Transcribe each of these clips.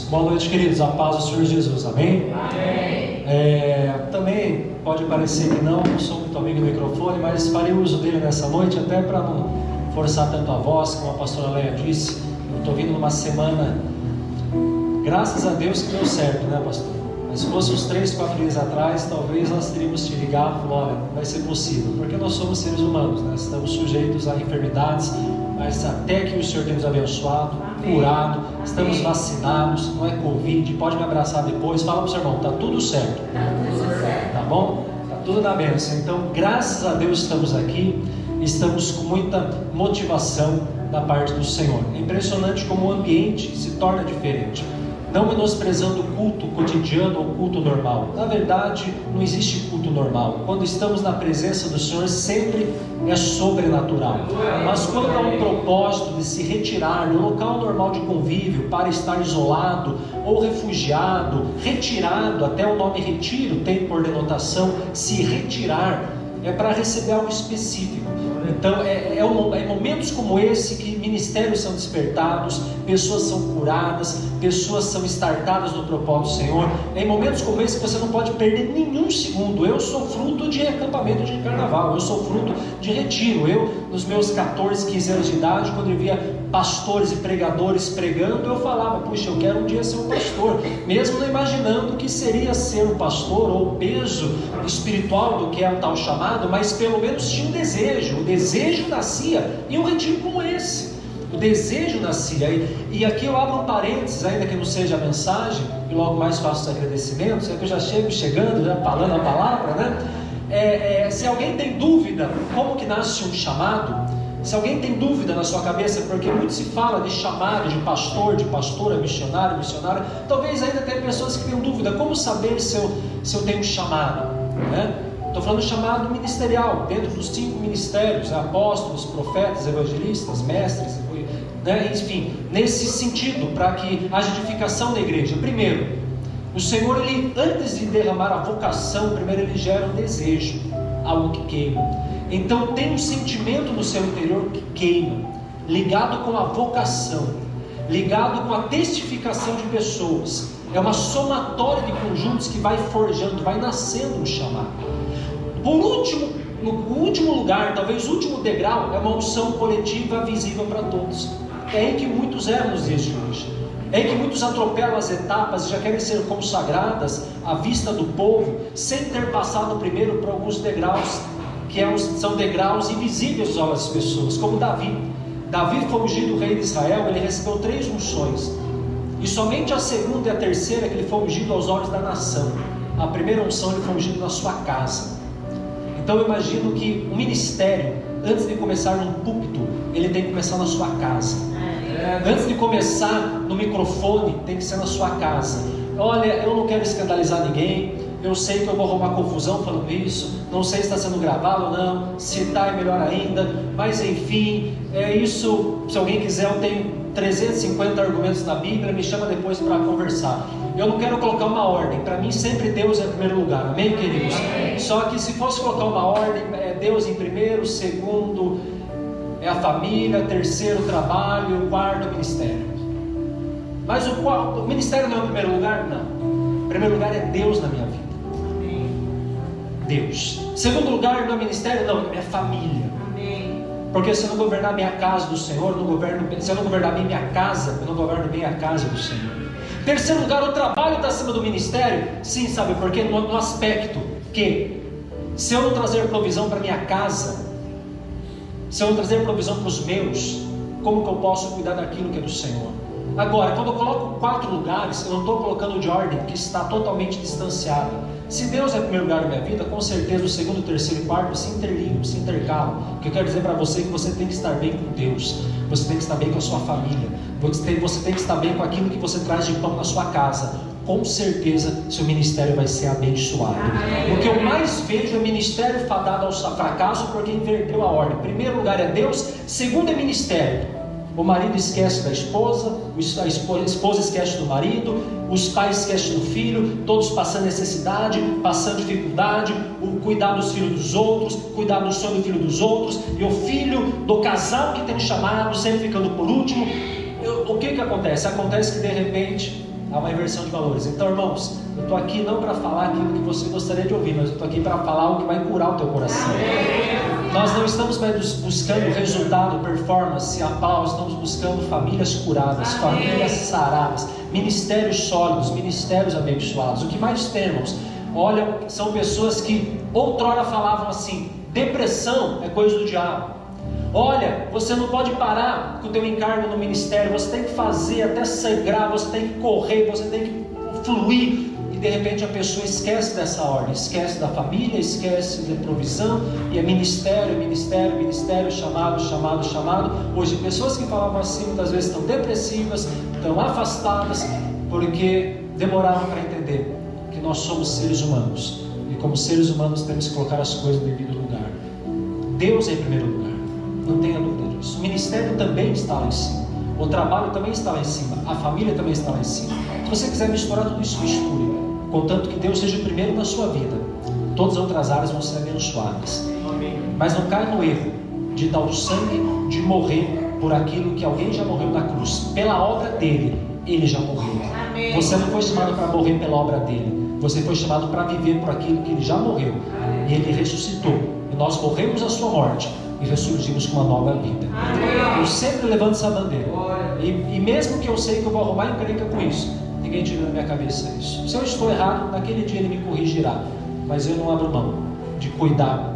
Boa noite, queridos. A paz do Senhor Jesus. Amém? Amém. Também pode parecer que não sou muito amigo do microfone, mas farei uso dele nessa noite, até para não forçar tanto a voz, como a pastora Leia disse. Eu estou vindo numa semana, graças a Deus que deu certo, né, pastor? Mas se fosse uns 3, 4 dias atrás, talvez nós teríamos te ligado e falado: olha, não vai ser possível, porque nós somos seres humanos, né? Estamos sujeitos a enfermidades, mas até que o Senhor tem nos abençoado, curado, estamos vacinados, não é Covid, pode me abraçar depois, fala para o seu irmão, está tudo certo, tá bom? Está tudo na bênção. Então, graças a Deus estamos aqui, estamos com muita motivação da parte do Senhor. É impressionante como o ambiente se torna diferente, não menosprezando o culto cotidiano ou culto normal. Na verdade, não existe culto normal. Quando estamos na presença do Senhor, sempre é sobrenatural. Mas quando há um propósito de se retirar do local normal de convívio para estar isolado ou refugiado, retirado, até o nome retiro tem por denotação se retirar, é para receber algo específico. Então é momentos como esse que ministérios são despertados, pessoas são curadas, pessoas são startadas no propósito do Senhor. É em momentos como esse que você não pode perder nenhum segundo. Eu sou fruto de acampamento de carnaval, eu sou fruto de retiro. Eu, nos meus 14, 15 anos de idade, quando eu via pastores e pregadores pregando, eu falava: puxa, eu quero um dia ser um pastor, mesmo não imaginando que seria ser um pastor ou o peso espiritual do que é o tal chamado, mas pelo menos tinha um desejo. O desejo nascia em um retiro como esse. O desejo nascia. E aqui eu abro um parênteses, ainda que não seja a mensagem, e logo mais faço os agradecimentos, é que eu já chego chegando, já falando a palavra, né? Se alguém tem dúvida como que nasce um chamado, se alguém tem dúvida na sua cabeça, porque muito se fala de chamado, de pastor, de pastora, missionário, missionária, talvez ainda tenha pessoas que tenham dúvida: como saber se eu tenho um chamado, né? Estou falando chamado ministerial, dentro dos 5 ministérios, apóstolos, profetas, evangelistas, mestres, né? Enfim, nesse sentido, para que haja edificação na igreja. Primeiro, o Senhor, ele, antes de derramar a vocação, primeiro ele gera um desejo, algo que queima. Então tem um sentimento no seu interior que queima, ligado com a vocação, ligado com a testificação de pessoas. É uma somatória de conjuntos que vai forjando, vai nascendo um chamado. Por último, no último lugar, talvez o último degrau, é uma unção coletiva visível para todos. É aí que muitos erram nos dias de hoje. É aí que muitos atropelam as etapas e já querem ser consagradas à vista do povo, sem ter passado primeiro por alguns degraus, que são degraus invisíveis às pessoas, como Davi. Davi foi ungido rei de Israel, ele recebeu 3 unções, e somente a segunda e a terceira que ele foi ungido aos olhos da nação. A primeira unção ele foi ungido na sua casa. Então eu imagino que o ministério, antes de começar num púlpito, ele tem que começar na sua casa. Antes de começar no microfone, tem que ser na sua casa. Olha, eu não quero escandalizar ninguém, eu sei que eu vou arrumar confusão falando isso, não sei se está sendo gravado ou não, se está é melhor ainda, mas enfim, é isso. Se alguém quiser, eu tenho 350 argumentos na Bíblia, me chama depois para conversar. Eu não quero colocar uma ordem, para mim sempre Deus é em primeiro lugar, amém, queridos? Amém. Só que se fosse colocar uma ordem, é Deus em primeiro, segundo é a família, terceiro o trabalho, o quarto o ministério. Mas o ministério não é o primeiro lugar? Não. O primeiro lugar é Deus na minha vida. Deus. Segundo lugar não é ministério? Não, é minha família. Amém. Porque se eu não governar minha casa do Senhor, se eu não governar bem minha casa, eu não governo bem a casa do Senhor. Terceiro lugar, o trabalho está acima do ministério? Sim, sabe por quê? No aspecto que, se eu não trazer provisão para minha casa, se eu não trazer provisão para os meus, como que eu posso cuidar daquilo que é do Senhor? Agora, quando eu coloco 4 lugares, eu não estou colocando de ordem que está totalmente distanciada. Se Deus é o primeiro lugar da minha vida, com certeza o segundo, terceiro e quarto se interligam, se intercalam. O que eu quero dizer para você é que você tem que estar bem com Deus, você tem que estar bem com a sua família, você tem que estar bem com aquilo que você traz de pão na sua casa. Com certeza seu ministério vai ser abençoado. O que eu mais vejo é ministério fadado ao fracasso porque inverteu a ordem. Primeiro lugar é Deus, segundo é ministério. O marido esquece da esposa, a esposa esquece do marido, os pais esquecem do filho, todos passando necessidade, passando dificuldade, o cuidar dos filhos dos outros, cuidar do sonho do filho dos outros, e o filho do casal que tem chamado, sempre ficando por último. O que acontece? Acontece que de repente há uma inversão de valores. Então, irmãos, eu estou aqui não para falar aquilo que você gostaria de ouvir, mas eu estou aqui para falar algo que vai curar o teu coração. Nós não estamos mais buscando resultado, performance, aplauso, estamos buscando famílias curadas, famílias saradas, ministérios sólidos, ministérios abençoados. O que mais temos? Olha, são pessoas que outrora falavam assim: depressão é coisa do diabo. Olha, você não pode parar com o teu encargo no ministério, você tem que fazer até sangrar, você tem que correr, você tem que fluir. E de repente a pessoa esquece dessa ordem, esquece da família, esquece da provisão, e é ministério, ministério, ministério, chamado, chamado, chamado. Hoje pessoas que falavam assim muitas vezes estão depressivas, estão afastadas, porque demoraram para entender que nós somos seres humanos, e como seres humanos temos que colocar as coisas no devido lugar. Deus é em primeiro lugar, não tenha dúvida disso. O ministério também está lá em cima, o trabalho também está lá em cima, a família também está lá em cima. Se você quiser misturar tudo isso, misture, contanto que Deus seja o primeiro na sua vida. Todas as outras áreas vão ser abençoadas. Mas não caia no erro de dar o sangue, de morrer por aquilo que alguém já morreu na cruz. Pela obra dele, ele já morreu. Você não foi chamado para morrer pela obra dele, você foi chamado para viver por aquilo que ele já morreu. E ele ressuscitou, e nós morremos a sua morte e ressurgimos com uma nova vida. Eu sempre levanto essa bandeira, e mesmo que eu sei que eu vou arrumar encrenca com isso, ninguém tira da minha cabeça isso. Se eu estou errado, naquele dia ele me corrigirá, mas eu não abro mão de cuidar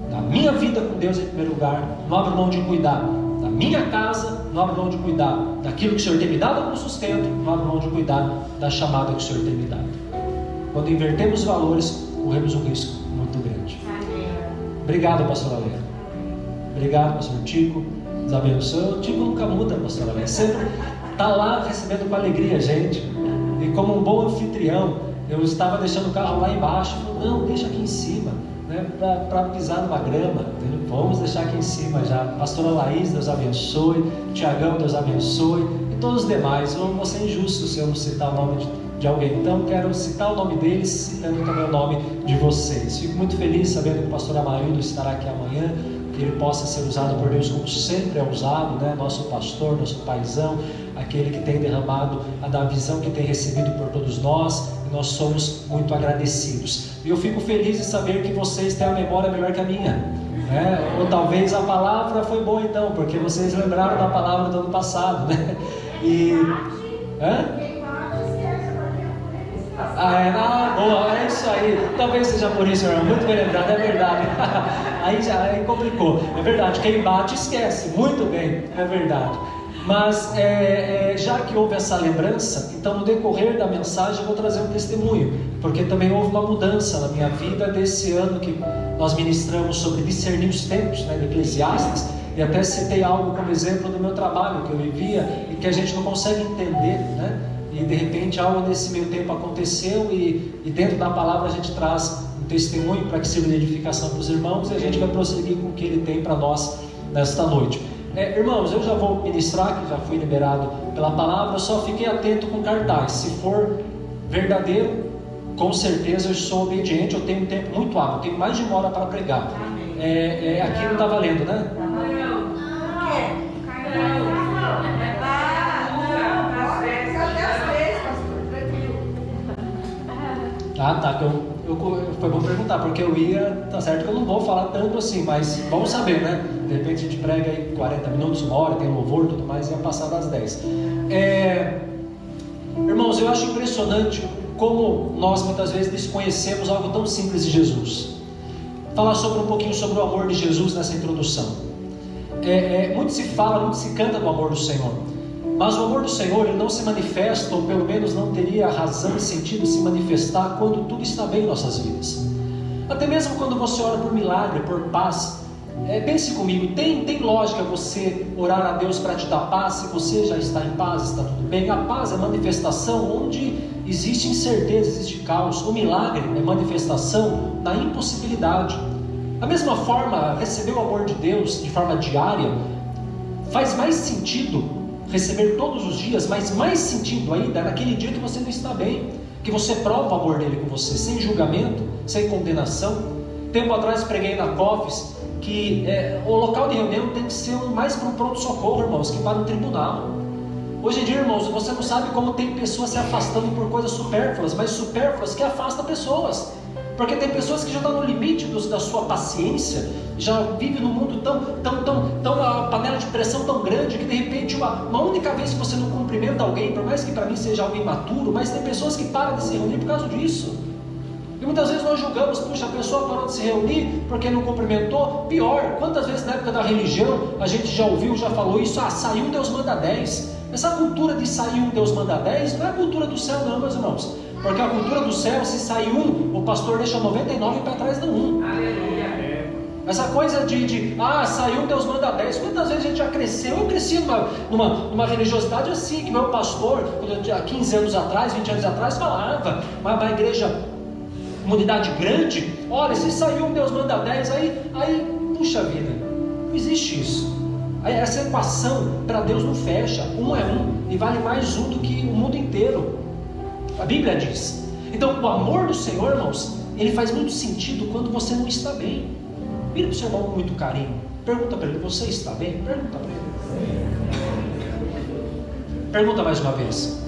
da minha vida com Deus em primeiro lugar, não abro mão de cuidar da minha casa, não abro mão de cuidar daquilo que o Senhor tem me dado como sustento, não abro mão de cuidar da chamada que o Senhor tem me dado. Quando invertemos os valores, corremos um risco muito grande. Obrigado, pastora Leia. Obrigado, pastor Tico. Deus abençoe. O Tico nunca muda, pastora Leia. Sempre está lá recebendo com alegria a gente. E como um bom anfitrião, eu estava deixando o carro lá embaixo. Falei, não, deixa aqui em cima, né, para pisar numa grama. Vamos deixar aqui em cima já. Pastora Laís, Deus abençoe. Tiagão, Deus abençoe. E todos os demais. Eu vou ser injusto se eu não citar o nome de alguém. Então quero citar o nome deles, citando também o nome de vocês. Fico muito feliz sabendo que o pastor Amarildo estará aqui amanhã, que ele possa ser usado por Deus como sempre é usado, né? Nosso pastor, nosso paizão, aquele que tem derramado a visão que tem recebido por todos nós, e nós somos muito agradecidos. E eu fico feliz em saber que vocês têm a memória melhor que a minha, né? Ou talvez a palavra foi boa então, porque vocês lembraram da palavra do ano passado, né? E... boa, é isso aí. Talvez seja por isso, irmão. Muito bem lembrado, é verdade. Aí complicou. É verdade, quem bate esquece. Muito bem, é verdade. Mas já que houve essa lembrança, então no decorrer da mensagem eu vou trazer um testemunho, porque também houve uma mudança na minha vida desse ano que nós ministramos sobre discernir os tempos, né, em Eclesiastes, e até citei algo como exemplo do meu trabalho que eu vivia e que a gente não consegue entender, né? E de repente algo nesse meio tempo aconteceu, e dentro da palavra a gente traz um testemunho para que sirva de edificação para os irmãos, e a gente vai prosseguir com o que ele tem para nós nesta noite. Irmãos, eu já vou ministrar, que já fui liberado pela palavra, só fiquei atento com cartaz. Se for verdadeiro, com certeza eu sou obediente, eu tenho um tempo muito hábil, tenho mais de 1 hora para pregar. Aqui não está valendo, né? Tá, foi bom perguntar, porque eu ia, tá certo que eu não vou falar tanto assim, mas vamos saber, né? De repente a gente prega aí 40 minutos, 1 hora, tem louvor e tudo mais, e ia passar das 10. Irmãos, eu acho impressionante como nós muitas vezes desconhecemos algo tão simples de Jesus. Falar um pouquinho sobre o amor de Jesus nessa introdução. Muito se fala, muito se canta do amor do Senhor, mas o amor do Senhor, ele não se manifesta, ou pelo menos não teria razão e sentido se manifestar quando tudo está bem em nossas vidas. Até mesmo quando você ora por milagre, por paz, pense comigo, tem lógica você orar a Deus para te dar paz se você já está em paz, está tudo bem? A paz é manifestação onde existe incerteza, existe caos. O milagre é manifestação da impossibilidade. Da mesma forma, receber o amor de Deus de forma diária faz mais sentido receber todos os dias, mas mais sentido ainda naquele dia que você não está bem, que você prova o amor dele com você, sem julgamento, sem condenação. Tempo atrás preguei na COFES que o local de reunião tem que ser mais para um pronto-socorro, irmãos, que para um tribunal. Hoje em dia, irmãos, você não sabe como tem pessoas se afastando por coisas supérfluas, mas supérfluas que afastam pessoas. Porque tem pessoas que já estão no limite da sua paciência, já vivem num mundo tão a panela de pressão tão grande, que de repente uma única vez que você não cumprimenta alguém, por mais que para mim seja algo imaturo, mas tem pessoas que param de se reunir por causa disso. E muitas vezes nós julgamos, puxa, a pessoa parou de se reunir porque não cumprimentou. Pior, quantas vezes na época da religião a gente já ouviu, já falou isso, saiu Deus manda 10. Essa cultura de sair Deus manda 10 não é a cultura do céu não, meus irmãos. Porque a cultura do céu, se sair o pastor deixa 99 para trás do 1. Essa coisa saiu Deus manda 10. Quantas vezes a gente já cresceu? Eu cresci numa religiosidade assim, que meu pastor, há 15 anos atrás, 20 anos atrás, falava, uma igreja, comunidade grande, olha, se saiu Deus manda 10, aí, puxa vida, não existe isso. Aí essa equação para Deus não fecha, 1 é 1, e vale mais 1 do que o mundo inteiro. A Bíblia diz. Então o amor do Senhor, irmãos, ele faz muito sentido quando você não está bem. Vira para o seu irmão com muito carinho, pergunta para ele, você está bem? Pergunta para ele. Pergunta mais uma vez.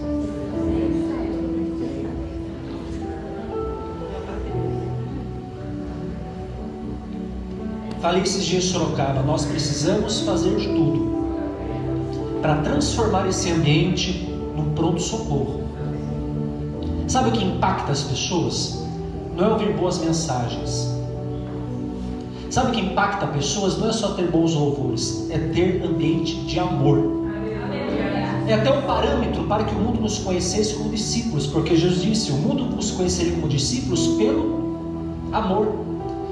Falei esses dias em Sorocaba, nós precisamos fazer de tudo para transformar esse ambiente num pronto-socorro. Sabe o que impacta as pessoas? Não é ouvir boas mensagens. Sabe o que impacta pessoas? Não é só ter bons louvores, é ter ambiente de amor. É até um parâmetro para que o mundo nos conhecesse como discípulos, porque Jesus disse, o mundo nos conheceria como discípulos pelo amor.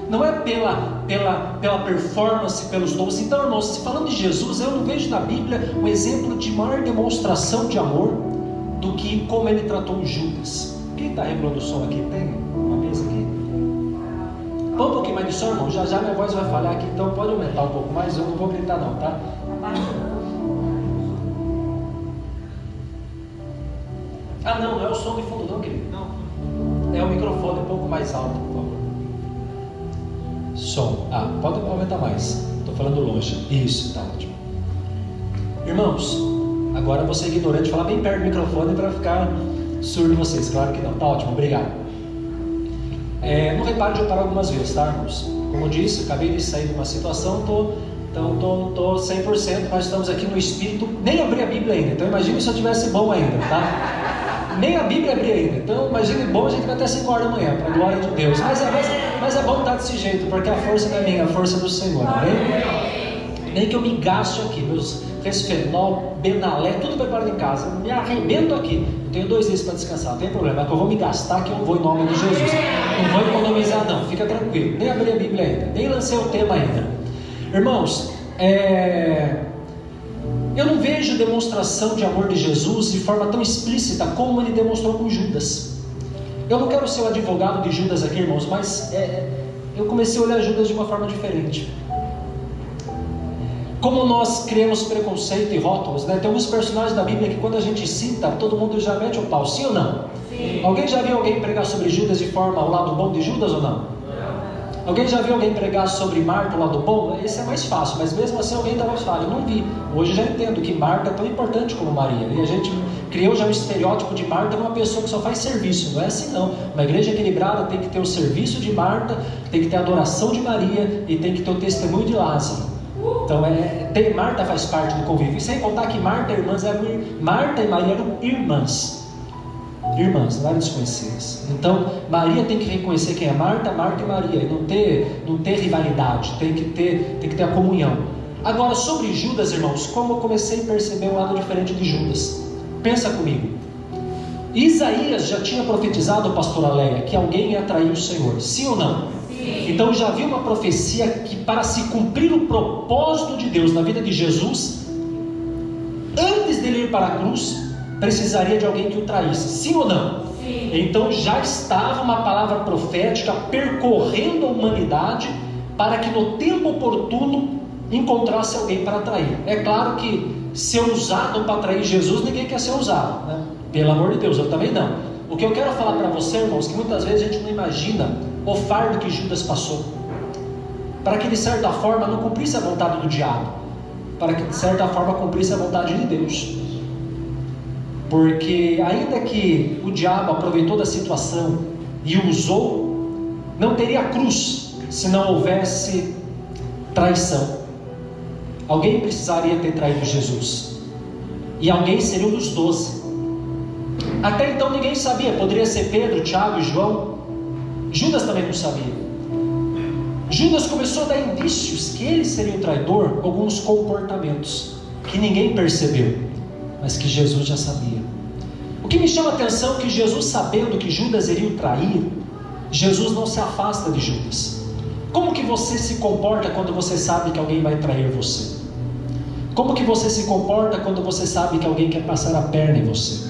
Não é pela performance, pelos dons. Então, irmãos, falando de Jesus, eu não vejo na Bíblia um exemplo de maior demonstração de amor do que como ele tratou Judas. Quem está regulando o som aqui? Tem uma mesa aqui? Põe um pouquinho mais de som, irmão. Já minha voz vai falhar aqui, então pode aumentar um pouco mais. Eu não vou gritar não, tá? Não é o som de fundo não, querido. Não. É o microfone um pouco mais alto, por favor. Som. Pode aumentar mais. Estou falando longe. Isso, está ótimo. Irmãos, agora você ignorante, falar bem perto do microfone para ficar surdo vocês. Claro que não. Está ótimo, obrigado. Não repare de eu parar algumas vezes, tá, irmãos? Como eu disse, acabei de sair de uma situação, não estou 100%, mas estamos aqui no Espírito. Nem abri a Bíblia ainda, então imagine se eu tivesse bom ainda, tá? Nem a Bíblia abri ainda, então imagine bom, a gente vai até 5 horas da manhã, para a glória de Deus. Mas é bom estar desse jeito, porque a força não é minha, a força é do Senhor, amém? Nem que eu me gaste aqui, meus resfenol, benalé, tudo preparado em casa, eu me arrebento aqui. Eu tenho 2 dias para descansar, não tem problema, é que eu vou me gastar, que eu vou em nome de Jesus. Não vou economizar não, fica tranquilo. Nem abri a Bíblia ainda, nem lancei o tema ainda. Irmãos, eu não vejo demonstração de amor de Jesus de forma tão explícita como ele demonstrou com Judas. Eu não quero ser o advogado de Judas aqui, irmãos, mas eu comecei a olhar Judas de uma forma diferente. Como nós criamos preconceito e rótulos, né? Tem alguns personagens da Bíblia que quando a gente cita, todo mundo já mete o pau, sim ou não? Sim. Alguém já viu alguém pregar sobre Judas de forma ao lado bom de Judas ou não? Não. Alguém já viu alguém pregar sobre Marta, o lado bom? Esse é mais fácil, mas mesmo assim alguém dava falha. Eu não vi. Hoje eu já entendo que Marta é tão importante como Maria. E a gente criou já um estereótipo de Marta como uma pessoa que só faz serviço. Não é assim não. Uma igreja equilibrada tem que ter o serviço de Marta, tem que ter a adoração de Maria e tem que ter o testemunho de Lázaro. Então Marta faz parte do convívio. E sem contar que Marta e Maria eram irmãs. Irmãs, não eram desconhecidas. Então Maria tem que reconhecer quem é Marta e Maria, e não ter rivalidade, tem que ter a comunhão. Agora, sobre Judas, irmãos, como eu comecei a perceber um lado diferente de Judas. Pensa comigo. Isaías já tinha profetizado, pastora Leia, que alguém ia trair o Senhor, sim ou não? Sim. Então já havia uma profecia que para se cumprir o propósito de Deus na vida de Jesus, antes dele ir para a cruz, precisaria de alguém que o traísse, sim ou não? Sim. Então já estava uma palavra profética percorrendo a humanidade para que no tempo oportuno encontrasse alguém para trair. É claro que ser usado para trair Jesus, ninguém quer ser usado, né? Pelo amor de Deus, eu também não. O que eu quero falar para você, irmãos, que muitas vezes a gente não imagina o fardo que Judas passou, para que de certa forma não cumprisse a vontade do diabo, para que de certa forma cumprisse a vontade de Deus. porque ainda que o diabo aproveitou da situação e o usou, não teria cruz se não houvesse traição. Alguém precisaria ter traído Jesus, e alguém seria um dos 12. Até então ninguém sabia, poderia ser Pedro, Tiago e João. Judas também não sabia. Judas começou a dar indícios que ele seria o traidor, alguns comportamentos que ninguém percebeu, mas que Jesus já sabia. O que me chama a atenção é que Jesus, sabendo que Judas iria o trair, Jesus não se afasta de Judas. Como que você se comporta quando você sabe que alguém vai trair você? Como que você se comporta quando você sabe que alguém quer passar a perna em você?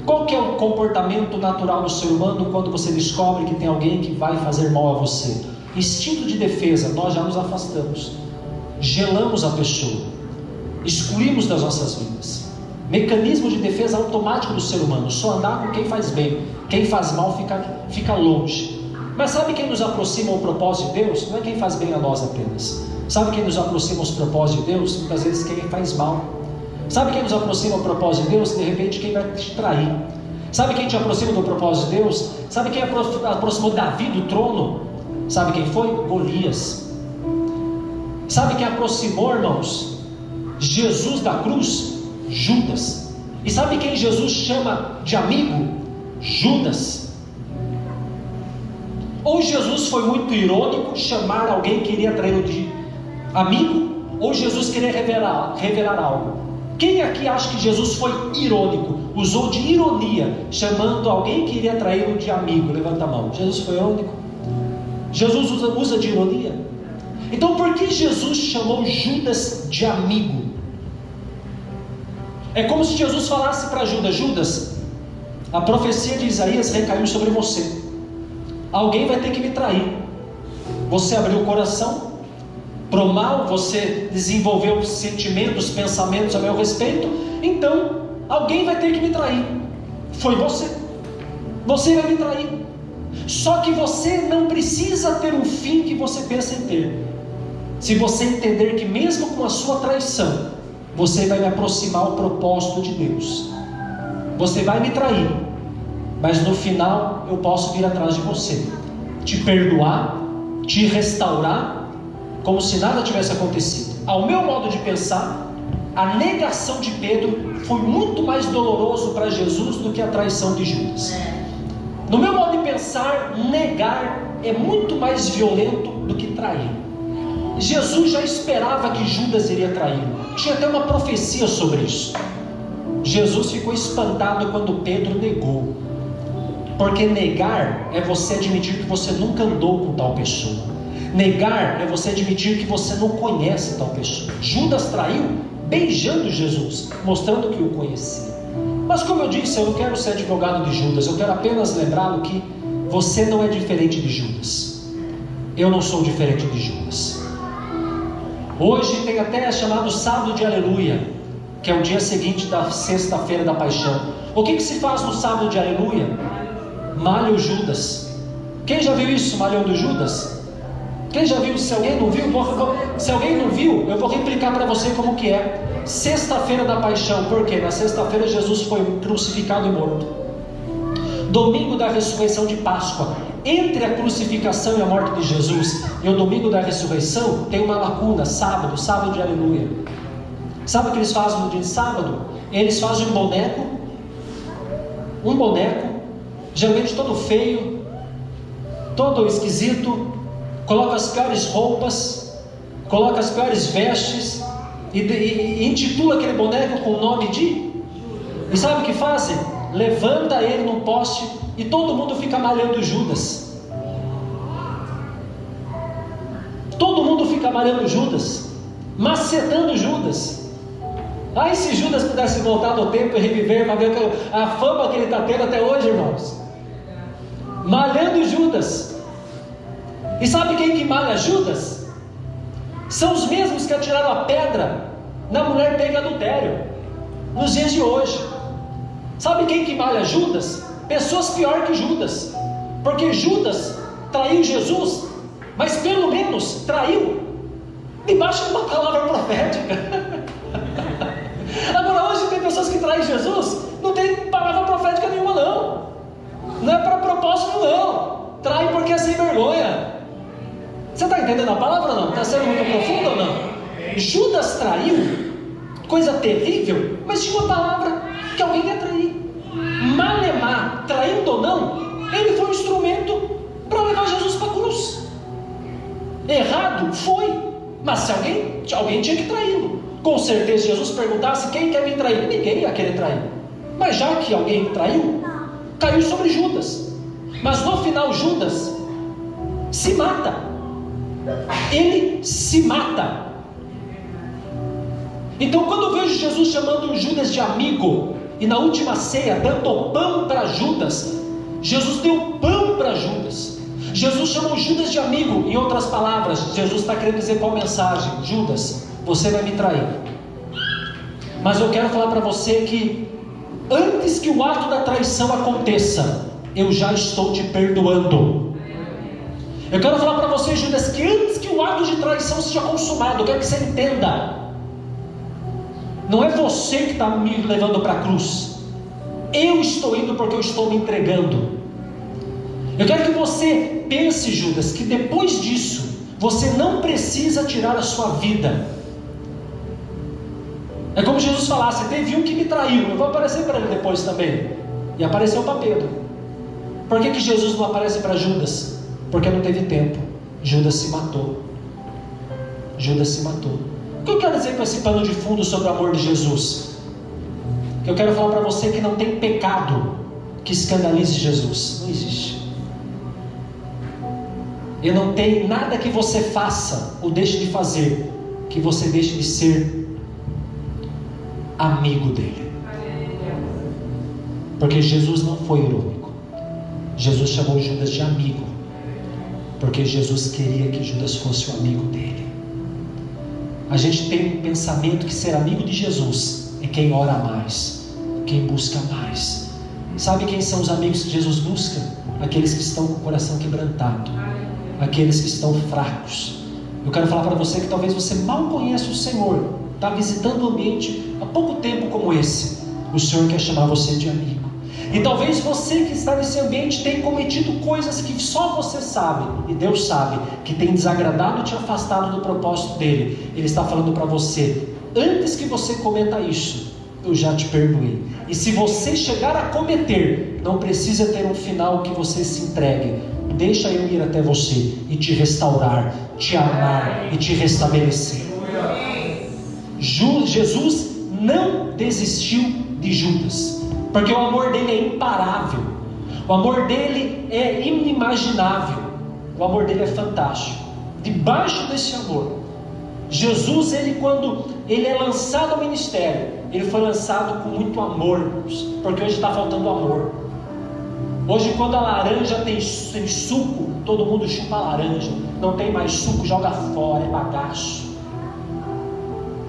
Qual que é o comportamento natural do ser humano quando você descobre que tem alguém que vai fazer mal a você? Instinto de defesa, nós já nos afastamos, gelamos a pessoa, excluímos das nossas vidas. Mecanismo de defesa automático do ser humano, só andar com quem faz bem, quem faz mal fica longe. Mas sabe quem nos aproxima ao propósito de Deus? Não é quem faz bem a nós apenas. Sabe quem nos aproxima aos propósitos de Deus? Muitas vezes quem faz mal. Sabe quem nos aproxima ao propósito de Deus? De repente quem vai te trair. Sabe quem te aproxima do propósito de Deus? Sabe quem aproximou Davi do trono? Sabe quem foi? Golias. Sabe quem aproximou, irmãos, Jesus da cruz? Judas. E sabe quem Jesus chama de amigo? Judas. Ou Jesus foi muito irônico, chamar alguém que iria traí-lo de amigo, ou Jesus queria revelar algo. Quem aqui acha que Jesus foi irônico, usou de ironia, chamando alguém que iria traí-lo de amigo? Levanta a mão. Jesus foi irônico? Jesus usa de ironia? Então por que Jesus chamou Judas de amigo? É como se Jesus falasse para Judas: Judas, a profecia de Isaías recaiu sobre você. Alguém vai ter que me trair. Você abriu o coração pro mal, você desenvolveu sentimentos, pensamentos a meu respeito, então alguém vai ter que me trair. Foi você. Você vai me trair. Só que você não precisa ter um fim que você pensa em ter. Se você entender que mesmo com a sua traição, você vai me aproximar ao propósito de Deus. Você vai me trair, mas no final eu posso vir atrás de você, te perdoar, te restaurar, como se nada tivesse acontecido. Ao meu modo de pensar, a negação de Pedro foi muito mais doloroso para Jesus do que a traição de Judas. No meu modo de pensar, negar é muito mais violento do que trair. Jesus já esperava que Judas iria traí-lo. Tinha até uma profecia sobre isso. Jesus ficou espantado quando Pedro negou. Porque negar é você admitir que você nunca andou com tal pessoa. Negar é você admitir que você não conhece tal pessoa. Judas traiu beijando Jesus, mostrando que o conhecia. Mas como eu disse, eu não quero ser advogado de Judas. Eu quero apenas lembrá-lo que você não é diferente de Judas. Eu não sou diferente de Judas. Hoje tem até chamado sábado de aleluia, que é o dia seguinte da sexta-feira da paixão. O que se faz no sábado de aleluia? Malha o Judas. Quem já viu isso, malhando Judas? Quem já viu? Se alguém não viu, se alguém não viu, eu vou replicar para você como que é. Sexta-feira da paixão, por quê? Na sexta-feira Jesus foi crucificado e morto. Domingo da ressurreição de Páscoa. Entre a crucificação e a morte de Jesus e o domingo da ressurreição, tem uma lacuna, sábado de aleluia. Sabe o que eles fazem no dia de sábado? Eles fazem um boneco, geralmente todo feio, todo esquisito, coloca as piores roupas, coloca as piores vestes, e intitula aquele boneco com o nome de... E sabe o que fazem? Levanta ele num poste e todo mundo fica malhando Judas. Todo mundo fica malhando Judas, macetando Judas. Ai, se Judas pudesse voltar no tempo e reviver para ver a fama que ele está tendo até hoje, irmãos. Malhando Judas. E sabe quem que malha Judas? São os mesmos que atiraram a pedra na mulher pega em adultério nos dias de hoje. Sabe quem que malha Judas? Pessoas pior que Judas. Porque Judas traiu Jesus, mas pelo menos traiu debaixo de uma palavra profética. Agora hoje tem pessoas que traem Jesus, não tem porque é sem vergonha. Você está entendendo a palavra ou não? Está sendo muito profundo ou não? Judas traiu, coisa terrível, mas tinha uma palavra que alguém ia trair. Malemar, traindo ou não, ele foi um instrumento para levar Jesus para a cruz. Errado? Foi. Mas se alguém tinha que traí-lo. Com certeza, Jesus perguntasse: quem quer me trair? Ninguém ia querer trair. Mas já que alguém traiu, caiu sobre Judas. Mas no final, Judas se mata. Ele se mata. Então, quando eu vejo Jesus chamando Judas de amigo, e na última ceia dando pão para Judas, Jesus deu pão para Judas. Jesus chamou Judas de amigo. Em outras palavras, Jesus está querendo dizer qual mensagem? Judas, você vai me trair, mas eu quero falar para você que antes que o ato da traição aconteça, eu já estou te perdoando. Eu quero falar para você, Judas, que antes que o ato de traição seja consumado, eu quero que você entenda, não é você que está me levando para a cruz, eu estou indo porque eu estou me entregando. Eu quero que você pense, Judas, que depois disso, você não precisa tirar a sua vida. É como Jesus falasse: teve um que me traiu, eu vou aparecer para ele depois também. E apareceu para Pedro. Por que Jesus não aparece para Judas? Porque não teve tempo. Judas se matou. Judas se matou. O que eu quero dizer com esse pano de fundo sobre o amor de Jesus? Eu quero falar para você que não tem pecado que escandalize Jesus. Não existe. E não tem nada que você faça ou deixe de fazer que você deixe de ser amigo dele. Porque Jesus não foi irônico. Jesus chamou Judas de amigo, porque Jesus queria que Judas fosse o amigo dele. A gente tem um pensamento que ser amigo de Jesus é quem ora mais, quem busca mais. Sabe quem são os amigos que Jesus busca? Aqueles que estão com o coração quebrantado, aqueles que estão fracos. Eu quero falar para você que talvez você mal conheça o Senhor, está visitando o ambiente há pouco tempo como esse. O Senhor quer chamar você de amigo. E talvez você que está nesse ambiente tenha cometido coisas que só você sabe, e Deus sabe, que tem desagradado e te afastado do propósito dele. Ele está falando para você: antes que você cometa isso, eu já te perdoei. E se você chegar a cometer, não precisa ter um final que você se entregue. Deixa eu ir até você e te restaurar, te amar e te restabelecer. Jesus não desistiu de Judas, porque o amor dele é imparável, o amor dele é inimaginável, o amor dele é fantástico. Debaixo desse amor, Jesus, quando ele é lançado ao ministério, ele foi lançado com muito amor, porque hoje está faltando amor. Hoje, quando a laranja tem suco, todo mundo chupa a laranja. Não tem mais suco, joga fora, é bagaço.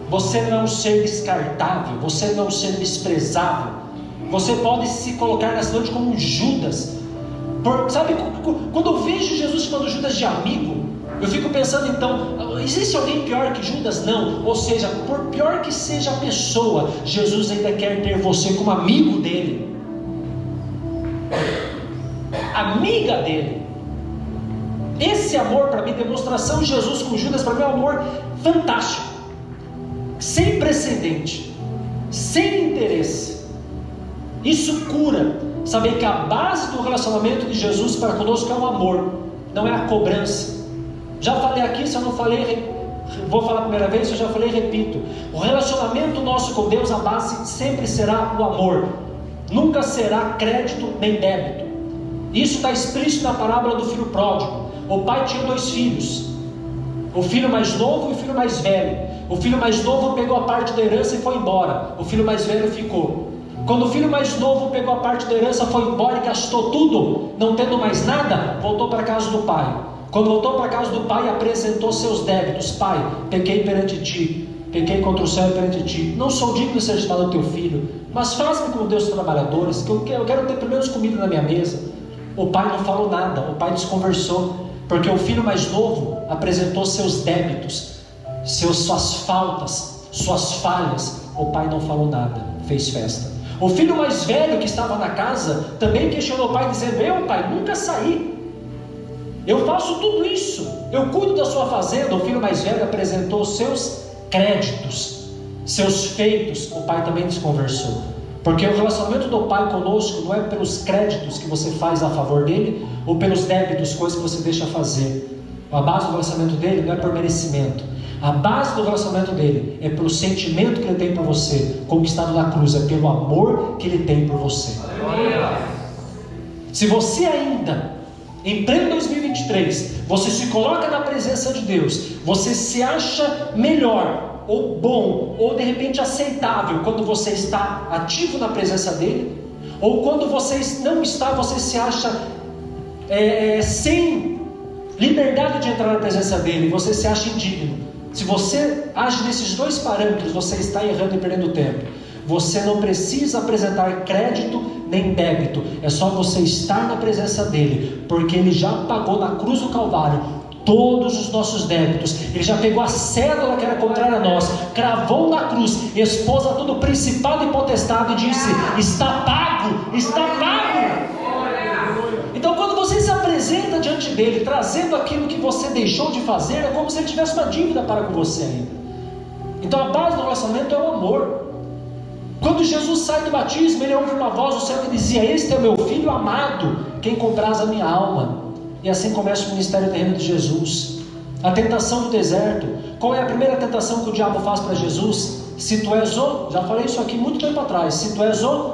Você não é um ser descartável, você não é um ser desprezável. Você pode se colocar nessa noite como um Judas. Sabe, quando eu vejo Jesus chamando Judas de amigo, eu fico pensando, então, existe alguém pior que Judas? Não. Ou seja, por pior que seja a pessoa, Jesus ainda quer ter você como amigo dele, amiga dele. Esse amor para mim, demonstração de Jesus com Judas, para mim é um amor fantástico, sem precedente, sem interesse. Isso cura. Saber que a base do relacionamento de Jesus para conosco é o amor, não é a cobrança. Já falei aqui, se eu não falei, vou falar a primeira vez, se eu já falei, repito. O relacionamento nosso com Deus, a base sempre será o amor, nunca será crédito nem débito. Isso está explícito na parábola do filho pródigo. O pai tinha 2 filhos, o filho mais novo e o filho mais velho. O filho mais novo pegou a parte da herança e foi embora, o filho mais velho ficou. Quando o filho mais novo pegou a parte da herança, foi embora e gastou tudo, não tendo mais nada, voltou para a casa do pai. Quando voltou para a casa do pai, apresentou seus débitos. Pai, pequei perante ti, pequei contra o céu e perante ti, não sou digno de ser chamado teu filho, mas faz-me como Deus trabalhadores, que eu quero ter pelo menos comida na minha mesa. O pai não falou nada, o pai desconversou, porque o filho mais novo apresentou seus débitos, suas faltas, suas falhas. O pai não falou nada, fez festa. O filho mais velho que estava na casa também questionou o pai, dizendo: eu, pai, nunca saí. eu faço tudo isso, eu cuido da sua fazenda. O filho mais velho apresentou seus créditos, seus feitos. O pai também desconversou, porque o relacionamento do pai conosco não é pelos créditos que você faz a favor dele, ou pelos débitos, coisas que você deixa fazer. A base do relacionamento dele não é por merecimento. A base do relacionamento dele é pelo sentimento que ele tem por você, conquistado na cruz, é pelo amor que ele tem por você. Se você ainda, em pleno 2023, você se coloca na presença de Deus, você se acha melhor, ou bom, ou de repente aceitável, quando você está ativo na presença dele, ou quando você não está, você se acha sem liberdade de entrar na presença dele, você se acha indigno. Se você age nesses dois parâmetros, você está errando e perdendo tempo. Você não precisa apresentar crédito nem débito, é só você estar na presença dele, porque ele já pagou na cruz do Calvário todos os nossos débitos. Ele já pegou a cédula que era contrária a nós, cravou na cruz, expôs a todo principado e potestade e disse: está pago, está pago. Então, quando você se apresenta diante dele, trazendo aquilo que você deixou de fazer, é como se ele tivesse uma dívida para com você ainda. Então, a base do relacionamento é o amor. Quando Jesus sai do batismo, ele ouve uma voz do céu que dizia: este é o meu filho amado, quem compraz a minha alma. E assim começa o ministério terreno de Jesus. A tentação do deserto. Qual é a primeira tentação que o diabo faz para Jesus? Se tu és o, já falei isso aqui muito tempo atrás, se tu és o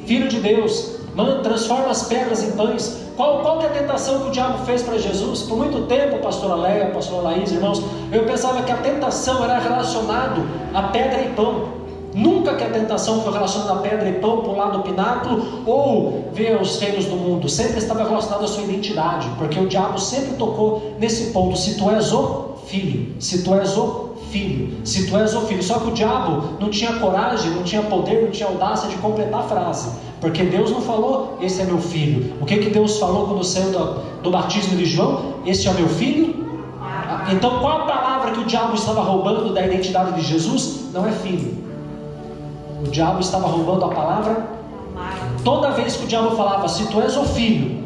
Filho de Deus, transforma as pedras em pães. Qual que é a tentação que o diabo fez para Jesus? Por muito tempo, pastora Leia, pastora Laís, irmãos, eu pensava que a tentação era relacionada a pedra e pão. Nunca que a tentação foi relacionada a pedra e pão, pular do pináculo ou ver os reinos do mundo. Sempre estava relacionado à sua identidade, porque o diabo sempre tocou nesse ponto: se tu és o filho, se tu és o filho, se tu és o filho. Só que o diabo não tinha coragem, não tinha poder, não tinha audácia de completar a frase, porque Deus não falou: esse é meu filho. O que Deus falou quando saiu do batismo de João? Este é meu filho. Então, qual a palavra que o diabo estava roubando da identidade de Jesus? Não é filho. O diabo estava roubando a palavra. Toda vez que o diabo falava: se tu és o filho,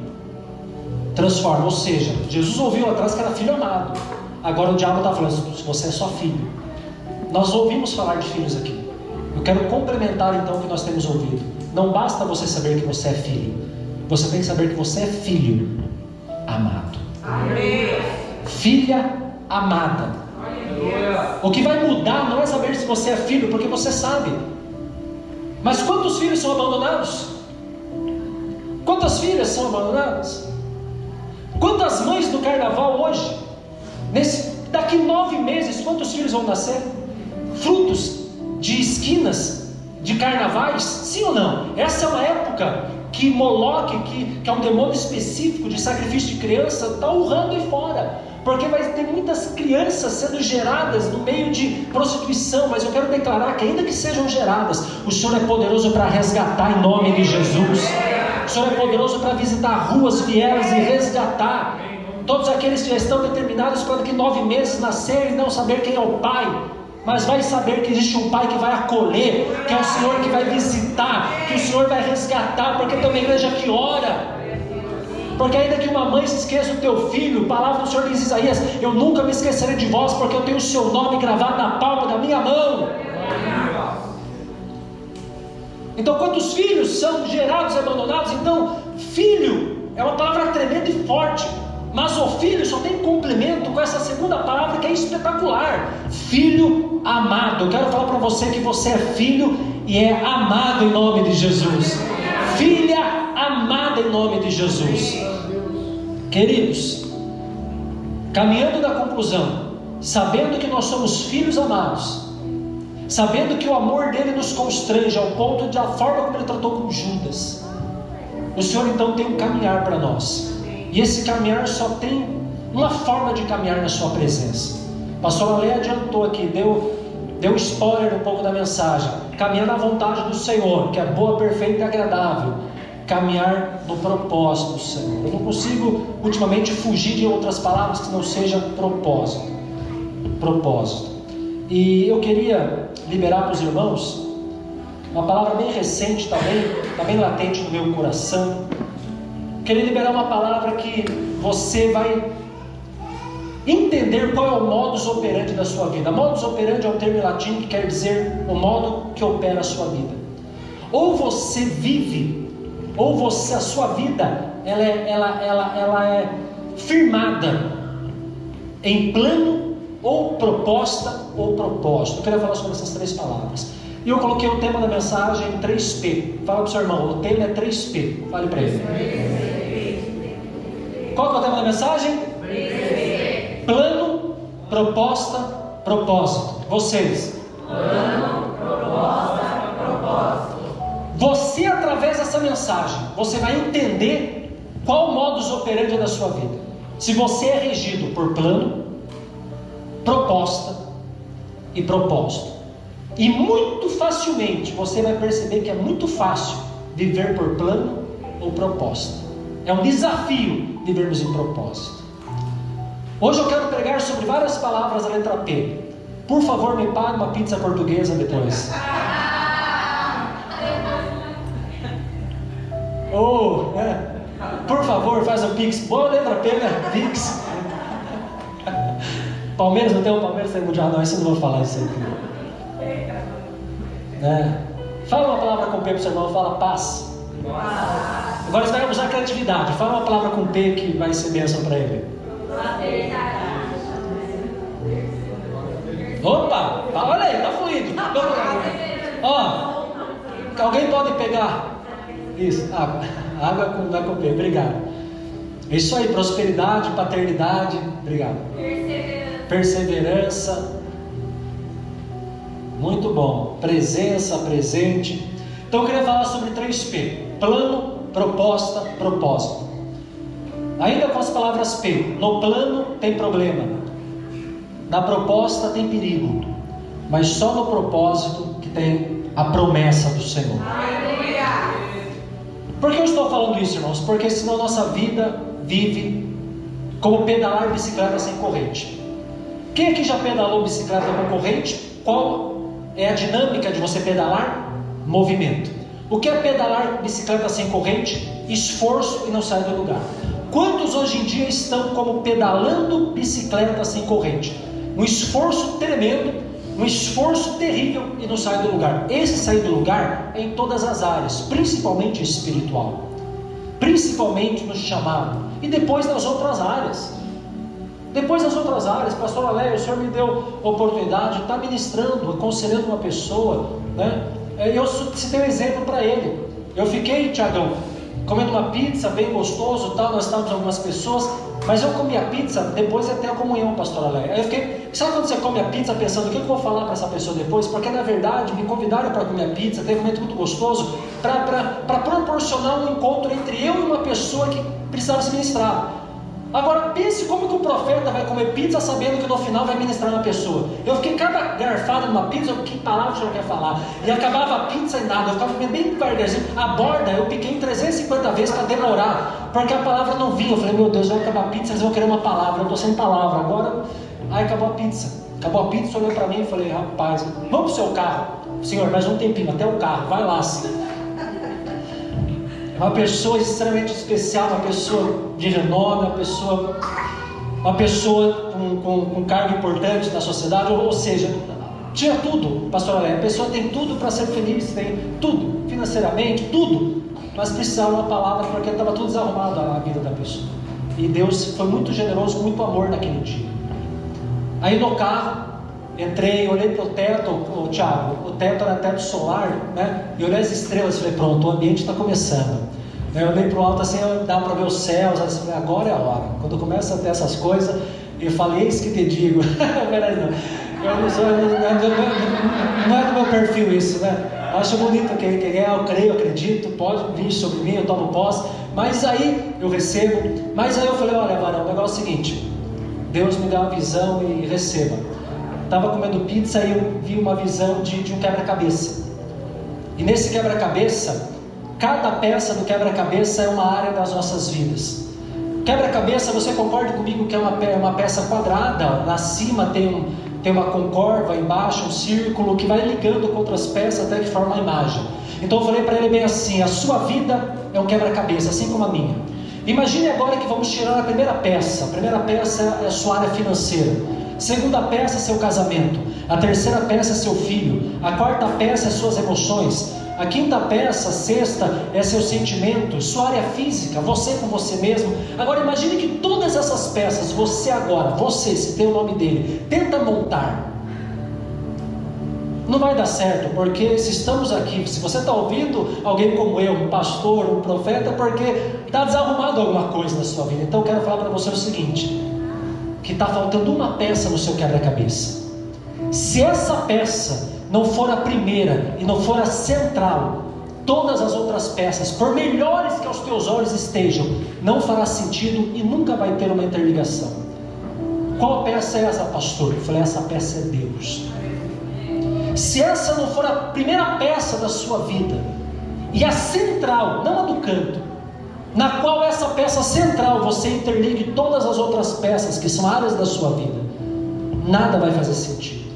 transforma. Ou seja, Jesus ouviu atrás que era filho amado. Agora o diabo está falando: se você é só filho. Nós ouvimos falar de filhos aqui. Eu quero complementar então o que nós temos ouvido. Não basta você saber que você é filho, você tem que saber que você é filho amado. Amém. Filha amada. O que vai mudar não é saber se você é filho, porque você sabe. Mas quantos filhos são abandonados? Quantas filhas são abandonadas? Quantas mães do carnaval hoje, daqui 9 meses, quantos filhos vão nascer? Frutos de esquinas, de carnavais? Sim ou não? Essa é uma época que Moloque, que é um demônio específico de sacrifício de criança, está urrando aí fora. Porque vai ter muitas crianças sendo geradas no meio de prostituição. Mas eu quero declarar que ainda que sejam geradas, o Senhor é poderoso para resgatar em nome de Jesus. O Senhor é poderoso para visitar ruas, vielas e resgatar todos aqueles que já estão determinados para daqui 9 meses nascerem e não saber quem é o Pai, mas vai saber que existe um Pai que vai acolher, que é o Senhor que vai visitar, que o Senhor vai resgatar, porque tem uma igreja que ora. Porque ainda que uma mãe se esqueça do teu filho, a palavra do Senhor diz, Isaías: eu nunca me esquecerei de vós, porque eu tenho o seu nome gravado na palma da minha mão. Então, quantos filhos são gerados e abandonados? Então, filho é uma palavra tremenda e forte, mas o filho só tem complemento com essa segunda palavra que é espetacular: filho amado. Eu quero falar para você que você é filho e é amado em nome de Jesus. Filha amada em nome de Jesus. Queridos, caminhando da conclusão, sabendo que nós somos filhos amados, sabendo que o amor dele nos constrange ao ponto de a forma como ele tratou com Judas, o Senhor então tem um caminhar para nós, e esse caminhar só tem uma forma de caminhar na sua presença. A pastora Leia adiantou aqui, deu spoiler um pouco da mensagem: caminhar na vontade do Senhor, que é boa, perfeita e agradável. Caminhar no propósito do Senhor. Eu não consigo ultimamente fugir de outras palavras que não sejam propósito. E eu queria liberar para os irmãos uma palavra bem recente também, está bem latente no meu coração. Queria liberar uma palavra que você vai entender qual é o modus operandi da sua vida. Modus operandi é um termo em latim que quer dizer o modo que opera a sua vida. Ou você vive, ou a sua vida ela é firmada em plano, ou proposta, ou propósito. Eu queria falar sobre essas três palavras. E eu coloquei o tema da mensagem 3P. Fala para o seu irmão, o tema é 3P. Fale para ele. Qual que é o tema da mensagem? 3P. Plano, proposta, propósito. Vocês. Plano, proposta, propósito. Você, através dessa mensagem, você vai entender qual o modus operandi da sua vida. Se você é regido por plano, proposta e propósito. E muito facilmente você vai perceber que é muito fácil viver por plano ou proposta. É um desafio vivermos em propósito. Hoje eu quero pregar sobre várias palavras da letra P. Por favor, me pague uma pizza portuguesa depois. Por favor, faz o Pix. Boa letra P, né? Pix. Palmeiras, não tem um Palmeiras, tem mundial, não. Isso eu não vou falar isso aqui. Fala uma palavra com P para o seu irmão, fala paz. Agora você vai usar criatividade. Fala uma palavra com P que vai ser bênção para ele. Opa, olha aí, tá fluido. Ó, alguém pode pegar isso, água com P, obrigado. Isso aí, prosperidade, paternidade, obrigado. Perseverança. Muito bom. Presença, presente. Então eu queria falar sobre 3P: plano, proposta, propósito. Ainda com as palavras P. No plano tem problema, na proposta tem perigo, mas só no propósito que tem a promessa do Senhor. Por que eu estou falando isso, irmãos? Porque senão nossa vida vive como pedalar bicicleta sem corrente. Quem aqui já pedalou bicicleta com corrente? Qual é a dinâmica de você pedalar? Movimento. O que é pedalar bicicleta sem corrente? Esforço e não sai do lugar. Quantos hoje em dia estão como pedalando bicicleta sem corrente? Um esforço tremendo, um esforço terrível e não sai do lugar. Esse sair do lugar é em todas as áreas, principalmente espiritual, principalmente no chamado, e depois nas outras áreas. Pastor Aléio, o Senhor me deu oportunidade de estar ministrando, aconselhando uma pessoa, né? Eu citei um exemplo para ele. Eu fiquei, Tiagão, comendo uma pizza bem gostoso, tal, nós estávamos algumas pessoas, mas eu comi a pizza, depois ia ter a comunhão, pastor Aléio. Aí eu fiquei, sabe quando você come a pizza pensando, o que eu vou falar para essa pessoa depois? Porque na verdade me convidaram para comer a pizza, teve um momento muito gostoso, para proporcionar um encontro entre eu e uma pessoa que precisava se ministrar. Agora pense como que o profeta vai comer pizza sabendo que no final vai ministrar uma pessoa. Eu fiquei cada garfada numa pizza, que palavra o senhor quer falar? E acabava a pizza e nada, eu ficava comendo bem devagarzinho. A borda eu piquei em 350 vezes para demorar, porque a palavra não vinha. Eu falei, meu Deus, vai acabar a pizza, eles vão querer uma palavra, eu estou sem palavra agora. Aí acabou a pizza, olhou para mim e falei, rapaz, vamos pro seu carro. Senhor, mais um tempinho, até o carro, vai lá sim. Uma pessoa extremamente especial, uma pessoa de renome, uma pessoa com cargo importante na sociedade, ou seja, tinha tudo, pastor Aléio, a pessoa tem tudo para ser feliz, tem tudo, financeiramente, tudo, mas precisava uma palavra porque estava tudo desarrumado a vida da pessoa. E Deus foi muito generoso, com muito amor naquele dia. Aí no carro, entrei, olhei para o teto, Thiago, o teto era teto solar, né? E olhei as estrelas, falei, pronto, o ambiente está começando. Eu olhei para o alto assim, dá para ver os céus, assim, falei, agora é a hora. Quando começa a ter essas coisas, eu falei, eis que te digo. Não é do meu perfil isso, né? Acho bonito que eu creio, acredito, pode vir sobre mim, eu tomo posse, mas aí eu recebo. Mas aí eu falei, olha, varão, o negócio é o seguinte, Deus me dá uma visão e receba. Estava comendo pizza e eu vi uma visão de um quebra-cabeça. E nesse quebra-cabeça, cada peça do quebra-cabeça é uma área das nossas vidas. Quebra-cabeça, você concorda comigo que é uma peça quadrada? Lá acima tem uma concórdia, embaixo um círculo que vai ligando com outras peças até que forma a imagem. Então eu falei para ele bem assim, a sua vida é um quebra-cabeça, assim como a minha. Imagine agora que vamos tirar a primeira peça. A primeira peça é a sua área financeira. A segunda peça é seu casamento. A terceira peça é seu filho. A quarta peça é suas emoções. A quinta peça, a sexta, é seus sentimentos, sua área física, você com você mesmo. Agora imagine que todas essas peças, você, se tem o nome dele, tenta montar. Não vai dar certo, porque se estamos aqui, se você está ouvindo alguém como eu, um pastor, um profeta, porque está desarrumado alguma coisa na sua vida. Então eu quero falar para você o seguinte, que está faltando uma peça no seu quebra-cabeça. Se essa peça não for a primeira e não for a central, todas as outras peças, por melhores que aos teus olhos estejam, não fará sentido e nunca vai ter uma interligação. Qual peça é essa, pastor? Eu falei, essa peça é Deus. Se essa não for a primeira peça da sua vida, e a central, não a do canto, na qual essa peça central você interligue todas as outras peças que são áreas da sua vida, nada vai fazer sentido.